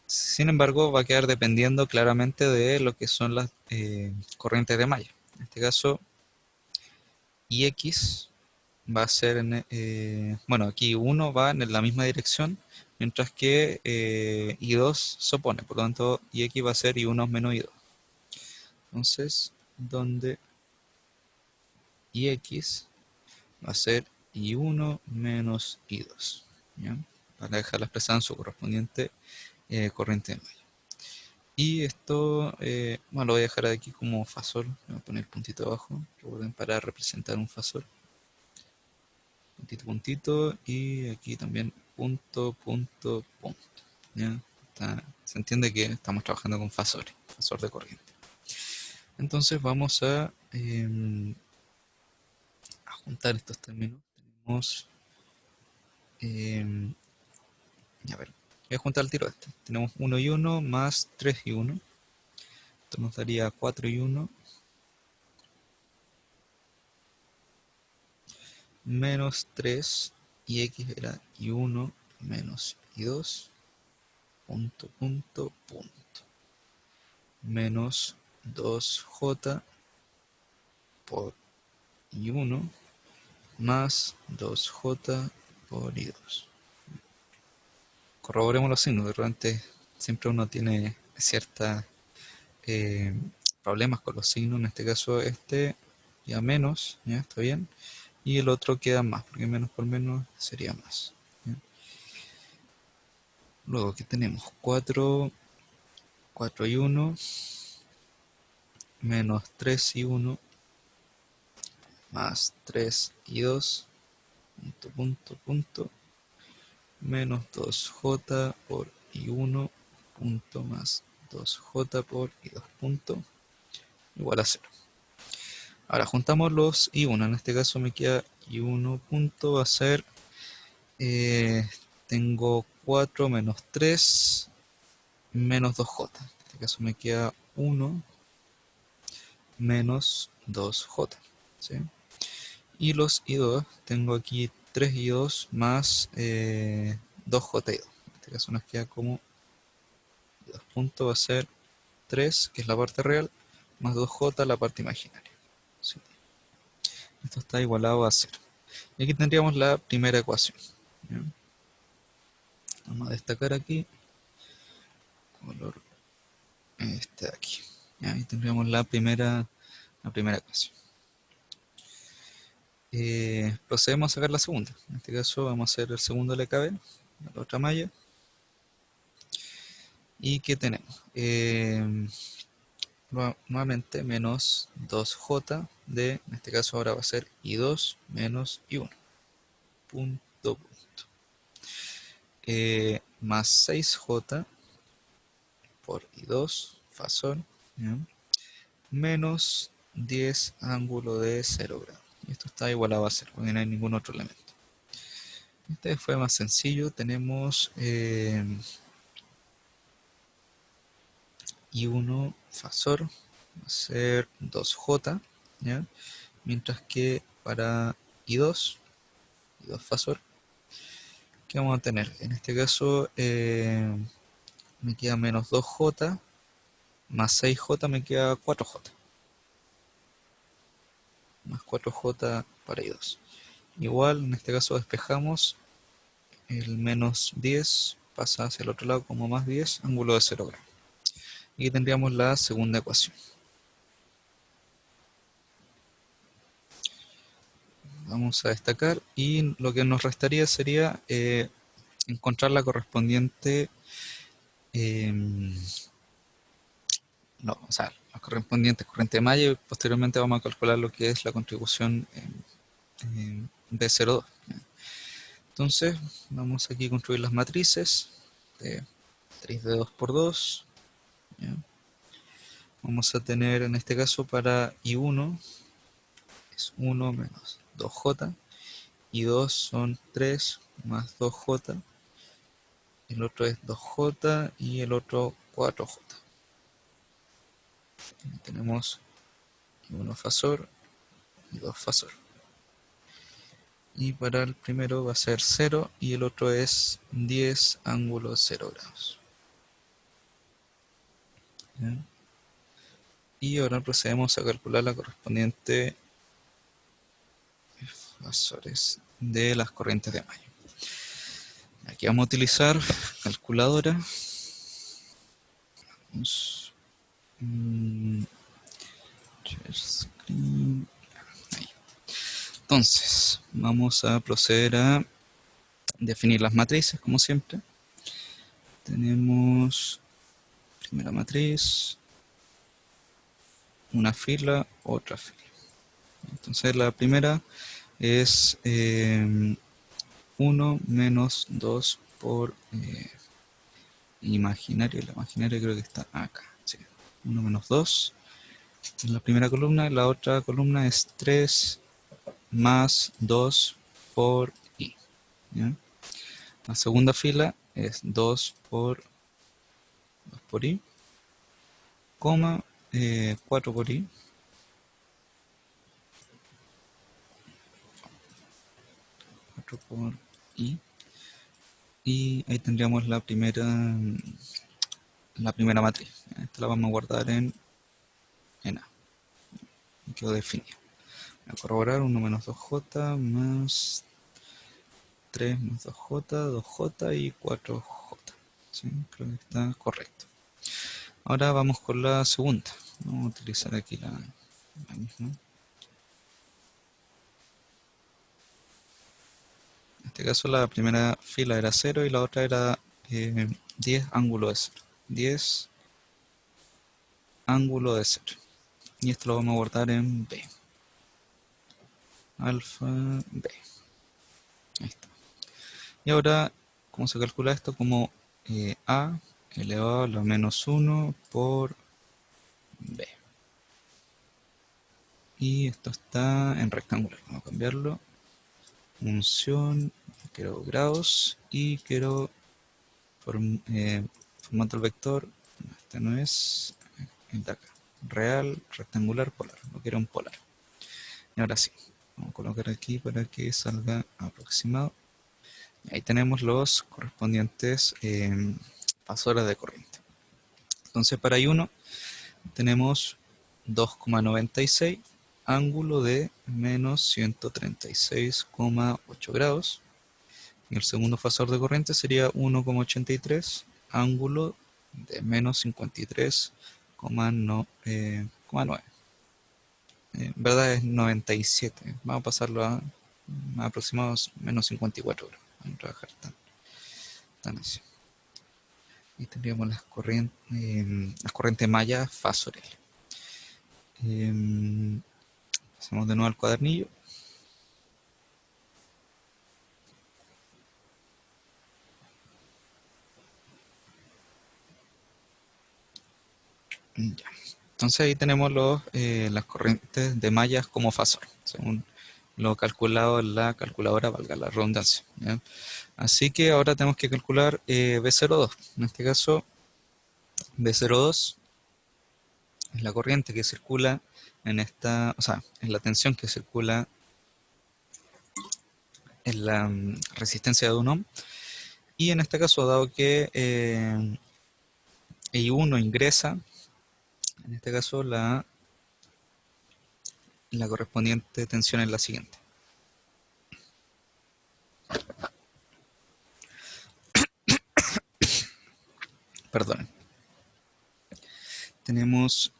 Sin embargo, va a quedar dependiendo claramente de lo que son las corrientes de malla. En este caso, Ix va a ser, bueno, aquí 1 va en la misma dirección, mientras que I2 se opone, por lo tanto, Ix va a ser I1 menos I2. Entonces, donde Ix va a ser I1 menos I2, ¿ya? Para dejarla expresada en su correspondiente corriente de malla. Y esto, bueno, lo voy a dejar aquí como fasor, voy a poner el puntito abajo, recuerden para representar un fasor. Puntito, puntito, y aquí también punto, punto, punto. ¿Ya? Se entiende que estamos trabajando con fasores, fasor de corriente. Entonces vamos a juntar estos términos. Tenemos, a ver, voy a juntar el tiro este. Tenemos 1 y 1 más 3 y 1. Esto nos daría 4 y 1 menos 3 y x era y1 menos y2 punto, punto, punto. Menos 2j por i1 más 2j por i2. Corroboremos los signos, de repente siempre uno tiene ciertos problemas con los signos, en este caso este ya menos, ya está bien, y el otro queda más, porque menos por menos sería más. ¿Ya? Luego que tenemos 4 4 y 1, menos 3 y 1, más 3 y 2, punto, punto, punto, menos 2j por i1, punto, más 2j por i2, punto, igual a 0. Ahora juntamos los i1, en este caso me queda i1 punto, va a ser, tengo 4 menos 3, menos 2j. En este caso me queda 1 menos 2j. ¿Sí? Y los i2, tengo aquí 3 i2 más 2j i2. En este caso nos queda como i2 punto va a ser 3, que es la parte real, más 2j, la parte imaginaria. ¿Sí? Esto está igualado a 0. Y aquí tendríamos la primera ecuación. ¿Ya? Vamos a destacar aquí, color este de aquí. ¿Ya? Ahí tendríamos la primera ecuación. Procedemos a sacar la segunda. En este caso vamos a hacer el segundo LKB, la otra malla. ¿Y qué tenemos? Nuevamente menos 2j de, en este caso ahora va a ser i2 menos i1. Punto, punto. Más 6j por i2, fasor, ¿ya? Menos 10 ángulo de 0 grados. Y esto está igualado a 0, porque no hay ningún otro elemento. Este fue más sencillo. Tenemos i1 fasor, va a ser 2j, ¿ya? Mientras que para i2 fasor, ¿qué vamos a tener? En este caso me queda menos 2j, más 6j me queda 4j, más 4j para i2. Igual, en este caso despejamos, el menos 10 pasa hacia el otro lado como más 10, ángulo de 0 grados. Y aquí tendríamos la segunda ecuación. Vamos a destacar y lo que nos restaría sería encontrar la correspondiente, no, o sea, la correspondiente corriente de malla, y posteriormente vamos a calcular lo que es la contribución B02. Entonces, vamos aquí a construir las matrices de 3 de 2 por 2. ¿Ya? Vamos a tener en este caso para I1 es 1 menos 2J, I2 son 3 más 2J, el otro es 2J y el otro 4J. Y tenemos I1 fasor y 2 fasor. Y para el primero va a ser 0 y el otro es 10 ángulo 0 grados. ¿Ya? Y ahora procedemos a calcular la correspondiente fasores de las corrientes de malla. Aquí vamos a utilizar calculadora. Vamos, share screen. Ahí. Entonces, vamos a proceder a definir las matrices, como siempre. Tenemos primera matriz, una fila, otra fila. Entonces la primera es 1 menos 2 por imaginario. La imaginaria creo que está acá. Sí. 1 menos 2 en la primera columna. La otra columna es 3 más 2 por i. ¿Ya? La segunda fila es 2 por i, coma 4 por i. 4 por i. Y ahí tendríamos la primera matriz. Esta la vamos a guardar en A. Y quedó definido. Voy a corroborar 1 menos 2j más 3 más 2j, 2j y 4j. ¿Sí? Creo que está correcto. Ahora vamos con la segunda. Vamos a utilizar aquí la misma. En este caso la primera fila era 0 y la otra era 10 ángulo de 0. 10 ángulo de 0. Y esto lo vamos a guardar en B. Alfa B. Ahí está. Y ahora, ¿cómo se calcula esto? Como A elevado a la menos 1 por B. Y esto está en rectangular. Vamos a cambiarlo. Función, quiero grados y quiero formato el vector. Este no es el de acá. Real, rectangular, polar. Lo quiero en polar. Y ahora sí. Vamos a colocar aquí para que salga aproximado. Ahí tenemos los correspondientes pasores de corriente. Entonces para I1 tenemos 2,96 ángulo de menos 136,8 grados. Y el segundo fasor de corriente sería 1,83 ángulo de menos 53,9. En verdad es 97. Vamos a pasarlo a más aproximados menos 54 grados. Vamos a trabajar tan así. Y tendríamos las corrientes mayas fasoriales. Pasamos de nuevo al cuadernillo. Ya. Entonces ahí tenemos las corrientes de mallas como fasor, según lo calculado en la calculadora, valga la redundancia. ¿Ya? Así que ahora tenemos que calcular B02. En este caso, B02 es la corriente que circula en esta, o sea, es la tensión que circula en la resistencia de 1 ohm. Y en este caso, dado que I1 ingresa, en este caso la correspondiente tensión es la siguiente. Perdonen. Tenemos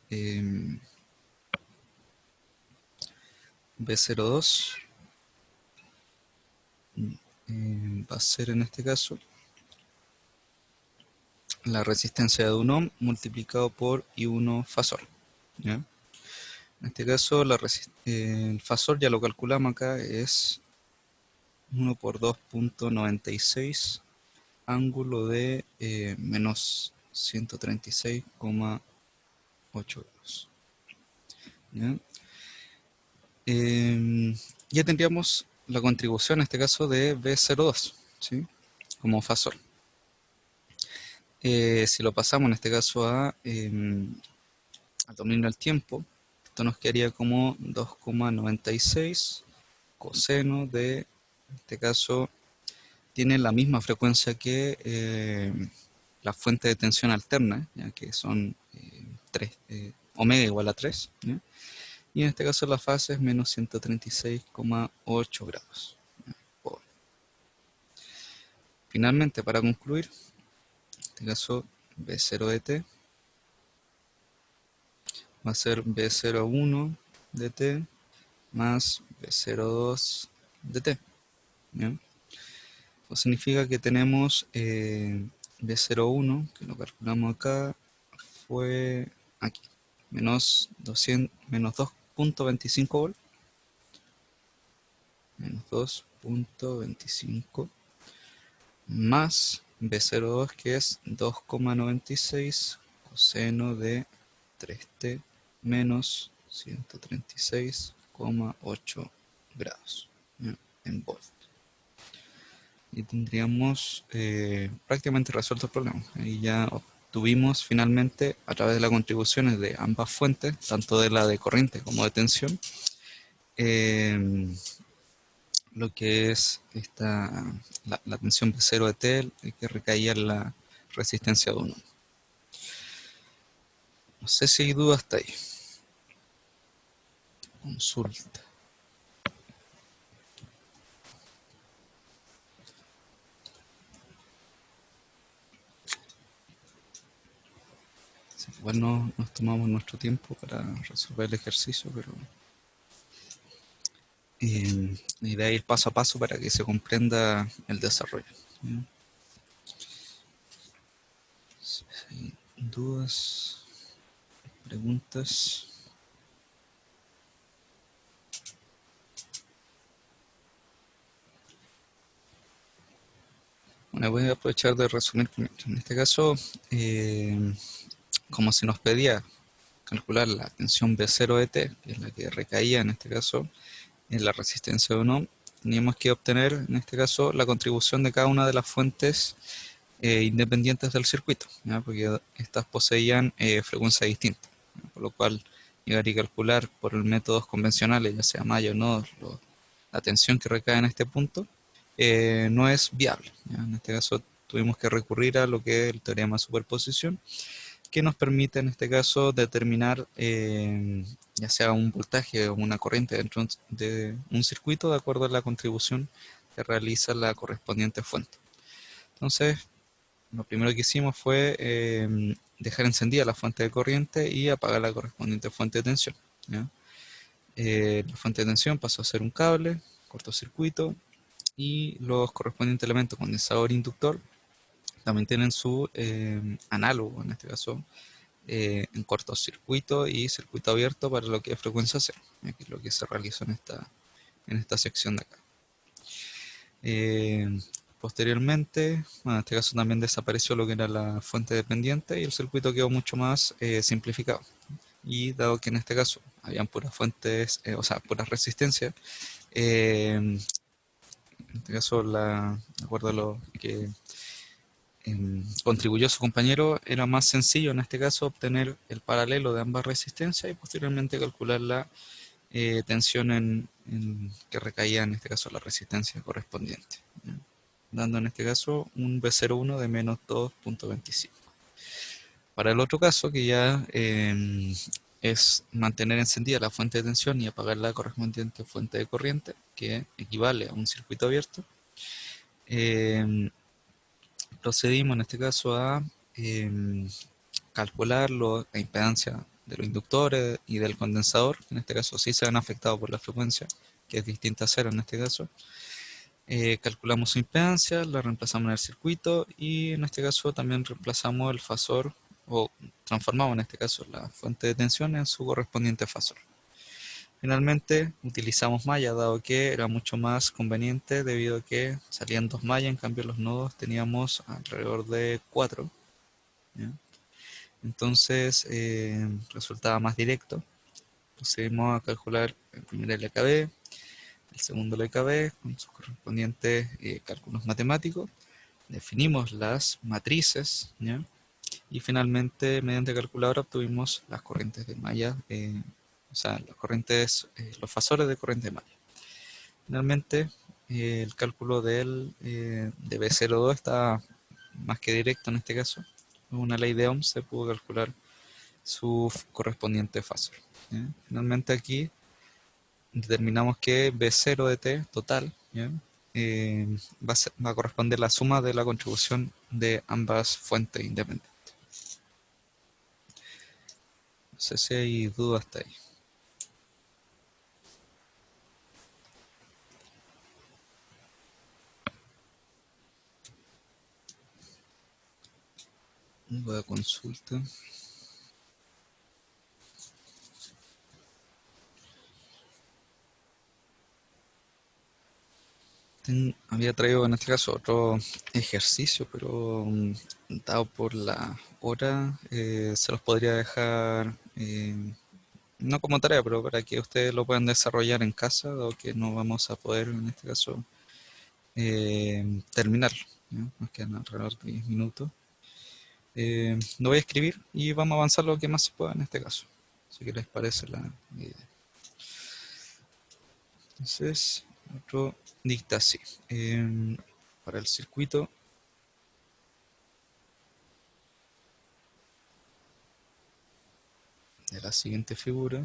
B02 va a ser en este caso la resistencia de 1 ohm multiplicado por I1 fasor. ¿Ya? En este caso el fasor ya lo calculamos acá, es 1 por 2,96 ángulo de menos 136,8 grados. ¿Ya? Ya tendríamos la contribución en este caso de B02, ¿sí? Como fasor. Si lo pasamos en este caso al dominio del tiempo, esto nos quedaría como 2,96 coseno de, en este caso, tiene la misma frecuencia que la fuente de tensión alterna, ya que son 3, omega igual a 3, ¿ya? Y en este caso la fase es menos 136,8 grados. Finalmente, para concluir, en este caso B0 de t va a ser B01 de t más B02 de t. ¿Ya? Eso significa que tenemos B01, que lo calculamos acá, fue aquí, menos 2.25 volt, menos 2.25, más B02, que es 2,96 coseno de 3t menos 136,8 grados, ¿ya? En volt. Y tendríamos prácticamente resuelto el problema. Y ya obtuvimos finalmente, a través de las contribuciones de ambas fuentes, tanto de la de corriente como de tensión, lo que es la tensión B0 de T, que recaía en la resistencia de 1. No sé si hay dudas hasta ahí. Consulta. Sí, igual nos tomamos nuestro tiempo para resolver el ejercicio, pero la idea es ir paso a paso para que se comprenda el desarrollo. ¿Ya? Si hay dudas, preguntas. Bueno, voy a aprovechar de resumir primero. En este caso, como se nos pedía calcular la tensión B0 de T, que es la que recaía en este caso en la resistencia de un ohm, teníamos que obtener en este caso la contribución de cada una de las fuentes independientes del circuito, ¿ya? Porque estas poseían frecuencias distintas, ¿ya? Por lo cual llegar y calcular por el métodos convencionales, ya sea malla o nodos, la tensión que recae en este punto, no es viable, ¿ya? En este caso tuvimos que recurrir a lo que es el teorema de superposición, que nos permite en este caso determinar ya sea un voltaje o una corriente dentro de un circuito de acuerdo a la contribución que realiza la correspondiente fuente. Entonces, lo primero que hicimos fue dejar encendida la fuente de corriente y apagar la correspondiente fuente de tensión, ¿ya? La fuente de tensión pasó a ser un cable, cortocircuito, y los correspondientes elementos condensador e inductor también tienen su análogo, en este caso, en cortocircuito y circuito abierto para lo que es frecuencia cero, que es lo que se realizó en esta sección de acá. Eh, Posteriormente, bueno, en este caso también desapareció lo que era la fuente dependiente y el circuito quedó mucho más simplificado. Y dado que en este caso habían puras fuentes, o sea, puras resistencias, en este caso, de acuerdo a lo que contribuyó su compañero, era más sencillo en este caso obtener el paralelo de ambas resistencias y posteriormente calcular la tensión que recaía en este caso la resistencia correspondiente, ¿ya? Dando en este caso un B01 de menos 2.25. Para el otro caso, que ya es mantener encendida la fuente de tensión y apagar la correspondiente fuente de corriente, que equivale a un circuito abierto, em, procedimos en este caso a em, calcular la impedancia de los inductores y del condensador, que en este caso sí se ven afectados por la frecuencia, que es distinta a cero en este caso. Calculamos su impedancia, la reemplazamos en el circuito y en este caso también reemplazamos el fasor o transformamos en este caso la fuente de tensión en su correspondiente fasor. Finalmente utilizamos malla dado que era mucho más conveniente debido a que salían dos mallas, en cambio los nodos teníamos alrededor de 4, ¿ya? Entonces resultaba más directo. Procedimos a calcular el primer LKB, el segundo LKB con sus correspondientes cálculos matemáticos. Definimos las matrices, ¿ya? Y finalmente mediante calculadora obtuvimos las corrientes de malla, o sea, las corrientes, los fasores de corriente de malla. Finalmente, el cálculo de B02 está más que directo en este caso. Con una ley de Ohm se pudo calcular su correspondiente fasor, ¿ya? Finalmente aquí determinamos que B0 de T total, ¿ya? Eh, va a corresponder la suma de la contribución de ambas fuentes independientes. No sé si hay dudas hasta ahí. Voy a consulta. Había traído en este caso otro ejercicio, pero dado por la hora, se los podría dejar, no como tarea, pero para que ustedes lo puedan desarrollar en casa, dado que no vamos a poder en este caso terminarlo, ¿ya? Nos quedan alrededor de 10 minutos. Lo voy a escribir y vamos a avanzar lo que más se pueda en este caso. Si que les parece la idea. Entonces, otro dicta así. Para el circuito, de la siguiente figura,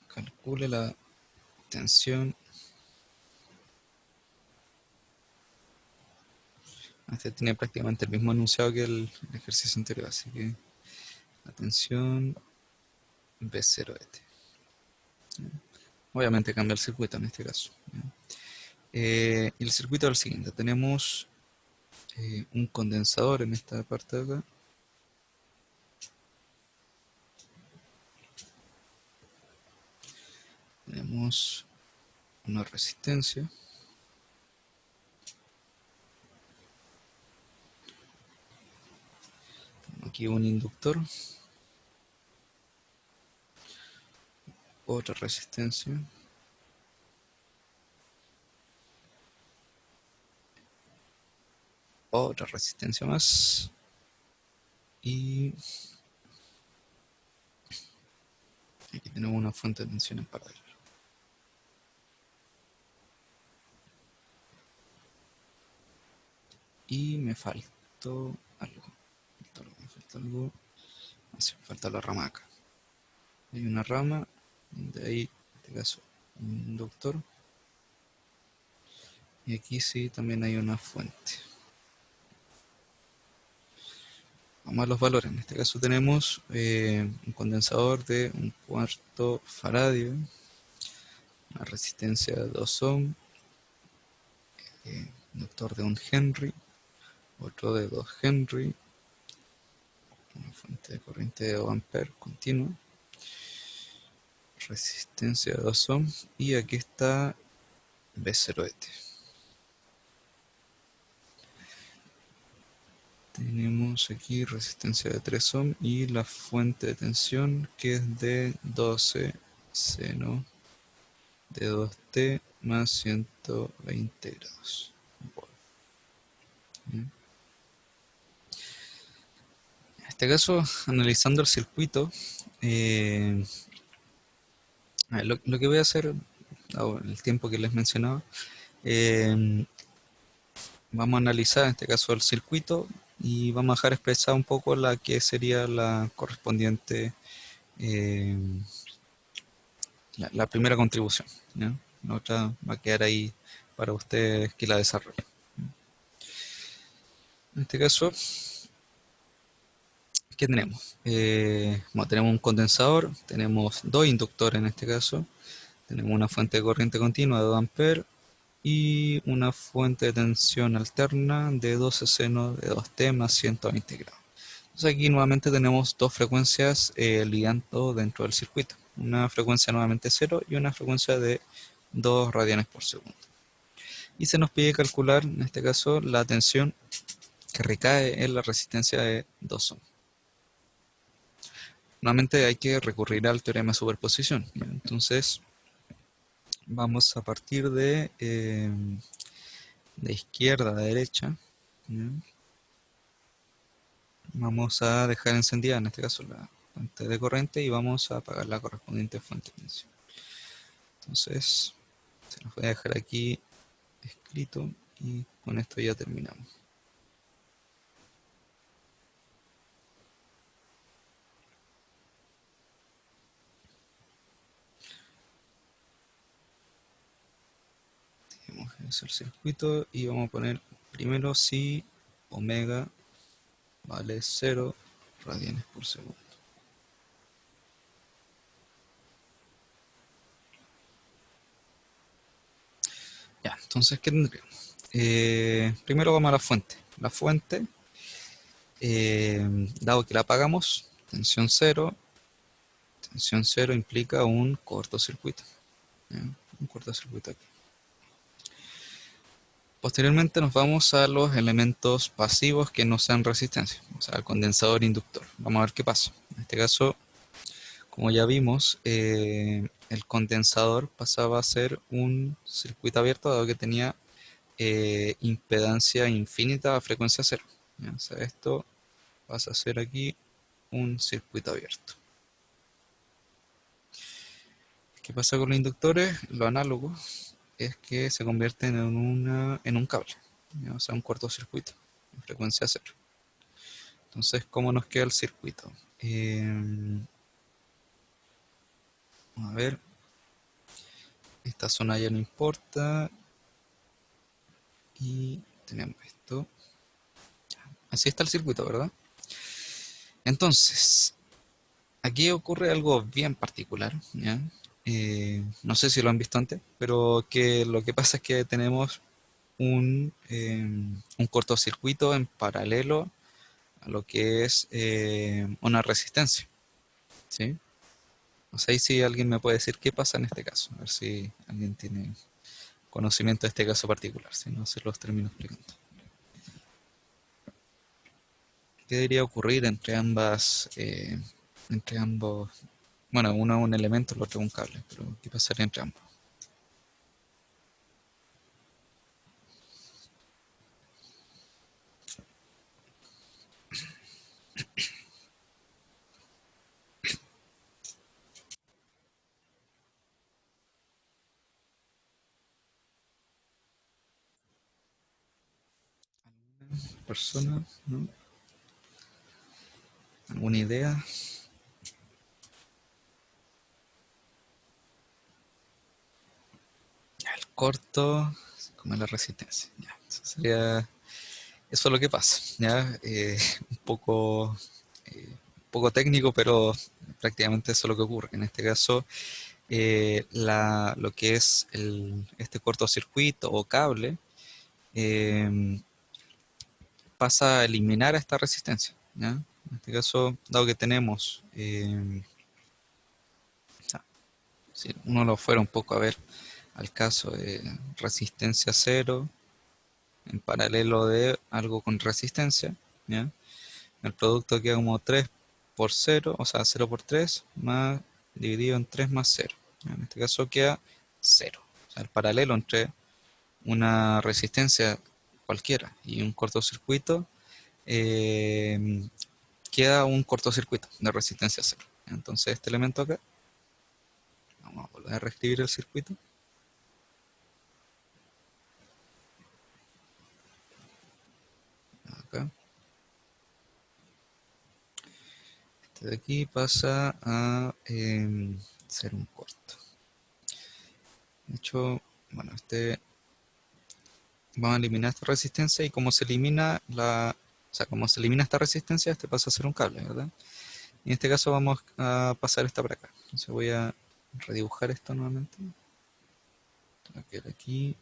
calcule la tensión. Este tiene prácticamente el mismo enunciado que el ejercicio anterior, así que la tensión B0 de T. Obviamente cambia el circuito en este caso, ¿ya? Y el circuito es el siguiente. Tenemos un condensador en esta parte de acá. Tenemos una resistencia. Aquí un inductor. Otra resistencia. Otra resistencia más. Y aquí tenemos una fuente de tensión en paralelo. Y me faltó algo. Me falta algo. Así, me falta la rama acá. Hay una rama donde hay, en este caso, un inductor. Y aquí sí también hay una fuente. Vamos a los valores. En este caso tenemos un condensador de 1/4 faradio, una resistencia de 2 ohm, inductor de 1 Henry, otro de 2 Henry, una fuente de corriente de 2 amperes continua, resistencia de 2 ohm, y aquí está B0ET. Tenemos aquí resistencia de 3 ohm y la fuente de tensión que es de 12 seno de 2T más 120 grados. En este caso, analizando el circuito, lo que voy a hacer, dado el tiempo que les mencionaba, eh, vamos a analizar en este caso el circuito y vamos a dejar expresada un poco la que sería la correspondiente, eh, la primera contribución, ¿ya? La otra va a quedar ahí para ustedes que la desarrollen. En este caso, ¿qué tenemos? Bueno, tenemos un condensador, tenemos dos inductores en este caso, tenemos una fuente de corriente continua de 2 amperes y una fuente de tensión alterna de 12 seno de 2T más 120 grados. Entonces aquí nuevamente tenemos dos frecuencias ligando dentro del circuito. Una frecuencia nuevamente 0 y una frecuencia de 2 radianes por segundo. Y se nos pide calcular, en este caso, la tensión que recae en la resistencia de 2 ohm. Nuevamente hay que recurrir al teorema de superposición. Entonces vamos a partir de izquierda a derecha. ¿Ya? Vamos a dejar encendida, en este caso, la fuente de corriente y vamos a apagar la correspondiente fuente de tensión. Entonces, se nos voy a dejar aquí escrito y con esto ya terminamos. Vamos a hacer el circuito y vamos a poner primero si omega vale 0 radianes por segundo. Ya, entonces, ¿qué tendríamos? Primero vamos a la fuente. La fuente, dado que la apagamos, tensión 0 implica un cortocircuito. ¿Ya? Un cortocircuito aquí. Posteriormente nos vamos a los elementos pasivos que no sean resistencia, o sea, el condensador inductor. Vamos a ver qué pasa. En este caso, como ya vimos, el condensador pasaba a ser un circuito abierto dado que tenía impedancia infinita a frecuencia cero. ¿Ya? O sea, esto pasa a ser aquí un circuito abierto. ¿Qué pasa con los inductores? Lo análogo es que se convierten en un cable, ¿ya? O sea, un cortocircuito, en frecuencia cero. Entonces, ¿cómo nos queda el circuito? A ver, esta zona ya no importa. Y tenemos esto. Así está el circuito, ¿verdad? Entonces, aquí ocurre algo bien particular, ¿ya? no sé si lo han visto antes, pero que lo que pasa es que tenemos un cortocircuito en paralelo a lo que es una resistencia, ¿sí? No sé si alguien me puede decir qué pasa en este caso, a ver si alguien tiene conocimiento de este caso particular, si no se los termino explicando. ¿Qué debería ocurrir entre ambos? Bueno, uno es un elemento, el otro es un cable, pero ¿qué pasaría entre ambos? ¿Persona? ¿No? ¿Alguna idea? El corto, como la resistencia. Ya, eso es lo que pasa, ¿ya? Un poco técnico, pero prácticamente eso es lo que ocurre. En este caso, lo que es este cortocircuito o cable eh, pasa a eliminar esta resistencia, ¿ya? En este caso, dado que tenemos, si uno lo fuera un poco a ver al caso de resistencia cero en paralelo de algo con resistencia, ¿ya? El producto queda como 3 por cero, o sea, cero por 3 más dividido en 3 más cero. En este caso queda cero. O sea, el paralelo entre una resistencia cualquiera y un cortocircuito, eh, queda un cortocircuito de resistencia cero. Entonces este elemento acá, vamos a volver a reescribir el circuito. Acá. Este de aquí pasa a ser un corto. De hecho, bueno, vamos a eliminar esta resistencia y como se elimina o sea, como se elimina esta resistencia, este pasa a ser un cable, ¿verdad? Y en este caso vamos a pasar esta para acá. Entonces voy a redibujar esto nuevamente. Va a quedar aquí.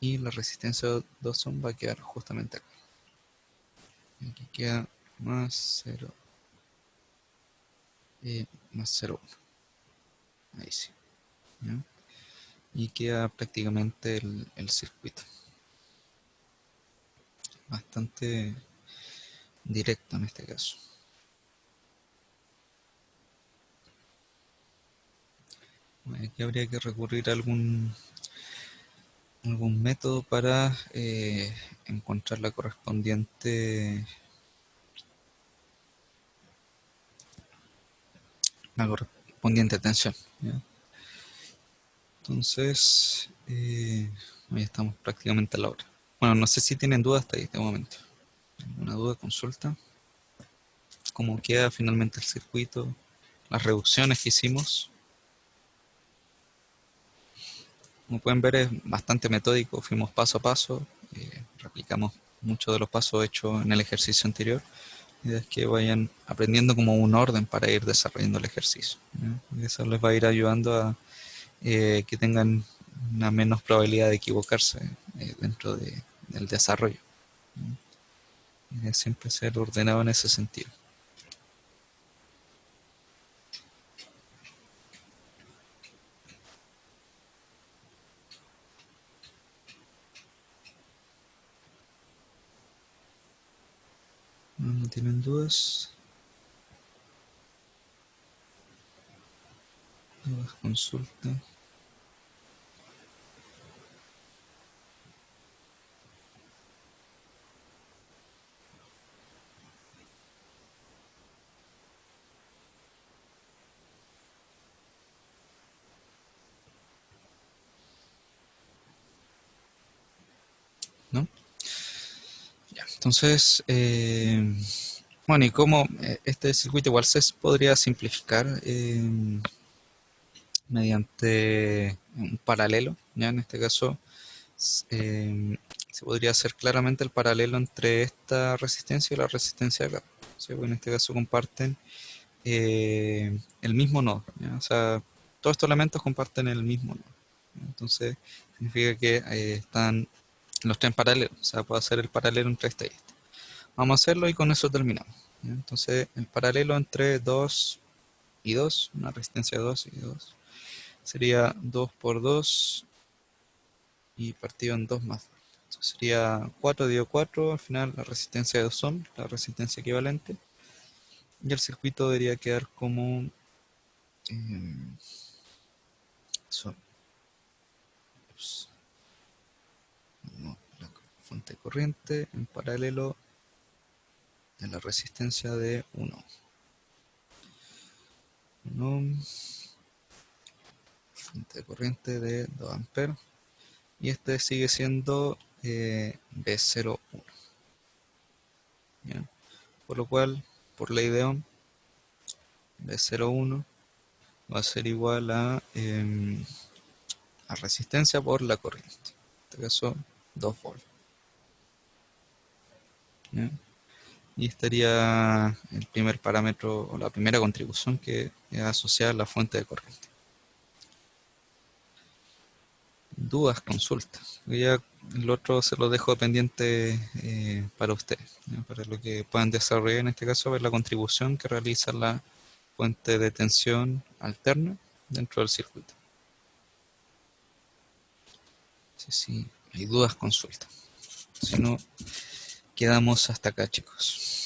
Y la resistencia 2 ohm va a quedar justamente acá. Y aquí queda más 0 y más 0,1. Ahí sí. ¿Ya? Y queda prácticamente el circuito. Bastante directo en este caso. Aquí habría que recurrir a algún método para encontrar la correspondiente tensión, ¿ya? Entonces, hoy estamos prácticamente a la hora. Bueno, no sé si tienen dudas hasta este momento. ¿Alguna duda, consulta? ¿Cómo queda finalmente el circuito? Las reducciones que hicimos. Como pueden ver, es bastante metódico. Fuimos paso a paso. Replicamos muchos de los pasos hechos en el ejercicio anterior. La idea es que vayan aprendiendo como un orden para ir desarrollando el ejercicio, ¿ya? Y eso les va a ir ayudando a que tengan una menos probabilidad de equivocarse dentro del desarrollo. La idea es siempre ser ordenado en ese sentido. ¿No tienen dudas? ¿Dudas, consulta? ¿No? Ya, entonces, bueno, y cómo este circuito igual se podría simplificar mediante un paralelo, ya en este caso se podría hacer claramente el paralelo entre esta resistencia y la resistencia de acá, ¿sí? Porque en este caso comparten el mismo nodo, ¿ya? O sea, todos estos elementos comparten el mismo nodo, ¿ya? Entonces, significa que están los tres en paralelo, o sea, puedo hacer el paralelo entre esta y esta. Vamos a hacerlo y con eso terminamos, ¿ya? Entonces, el paralelo entre 2 y 2, una resistencia de 2 y 2, sería 2 por 2 y partido en 2 más 2. Entonces sería 4 dividido 4, al final la resistencia de 2 ohm, la resistencia equivalente, y el circuito debería quedar como eh, son, pues, no, la fuente de corriente en paralelo de la resistencia de 1 ohm, fuente de corriente de 2 amperes, y este sigue siendo B01, ¿ya? Por lo cual, por ley de Ohm, B01 va a ser igual a resistencia por la corriente. En este caso, 2 volts, ¿ya? Y estaría el primer parámetro o la primera contribución que es asociar la fuente de corriente. Dudas, consultas. Ya el otro se lo dejo pendiente para ustedes, ¿ya? Para lo que puedan desarrollar en este caso, ver la contribución que realiza la fuente de tensión alterna dentro del circuito. Si hay dudas, consultas. Si no, quedamos hasta acá, chicos.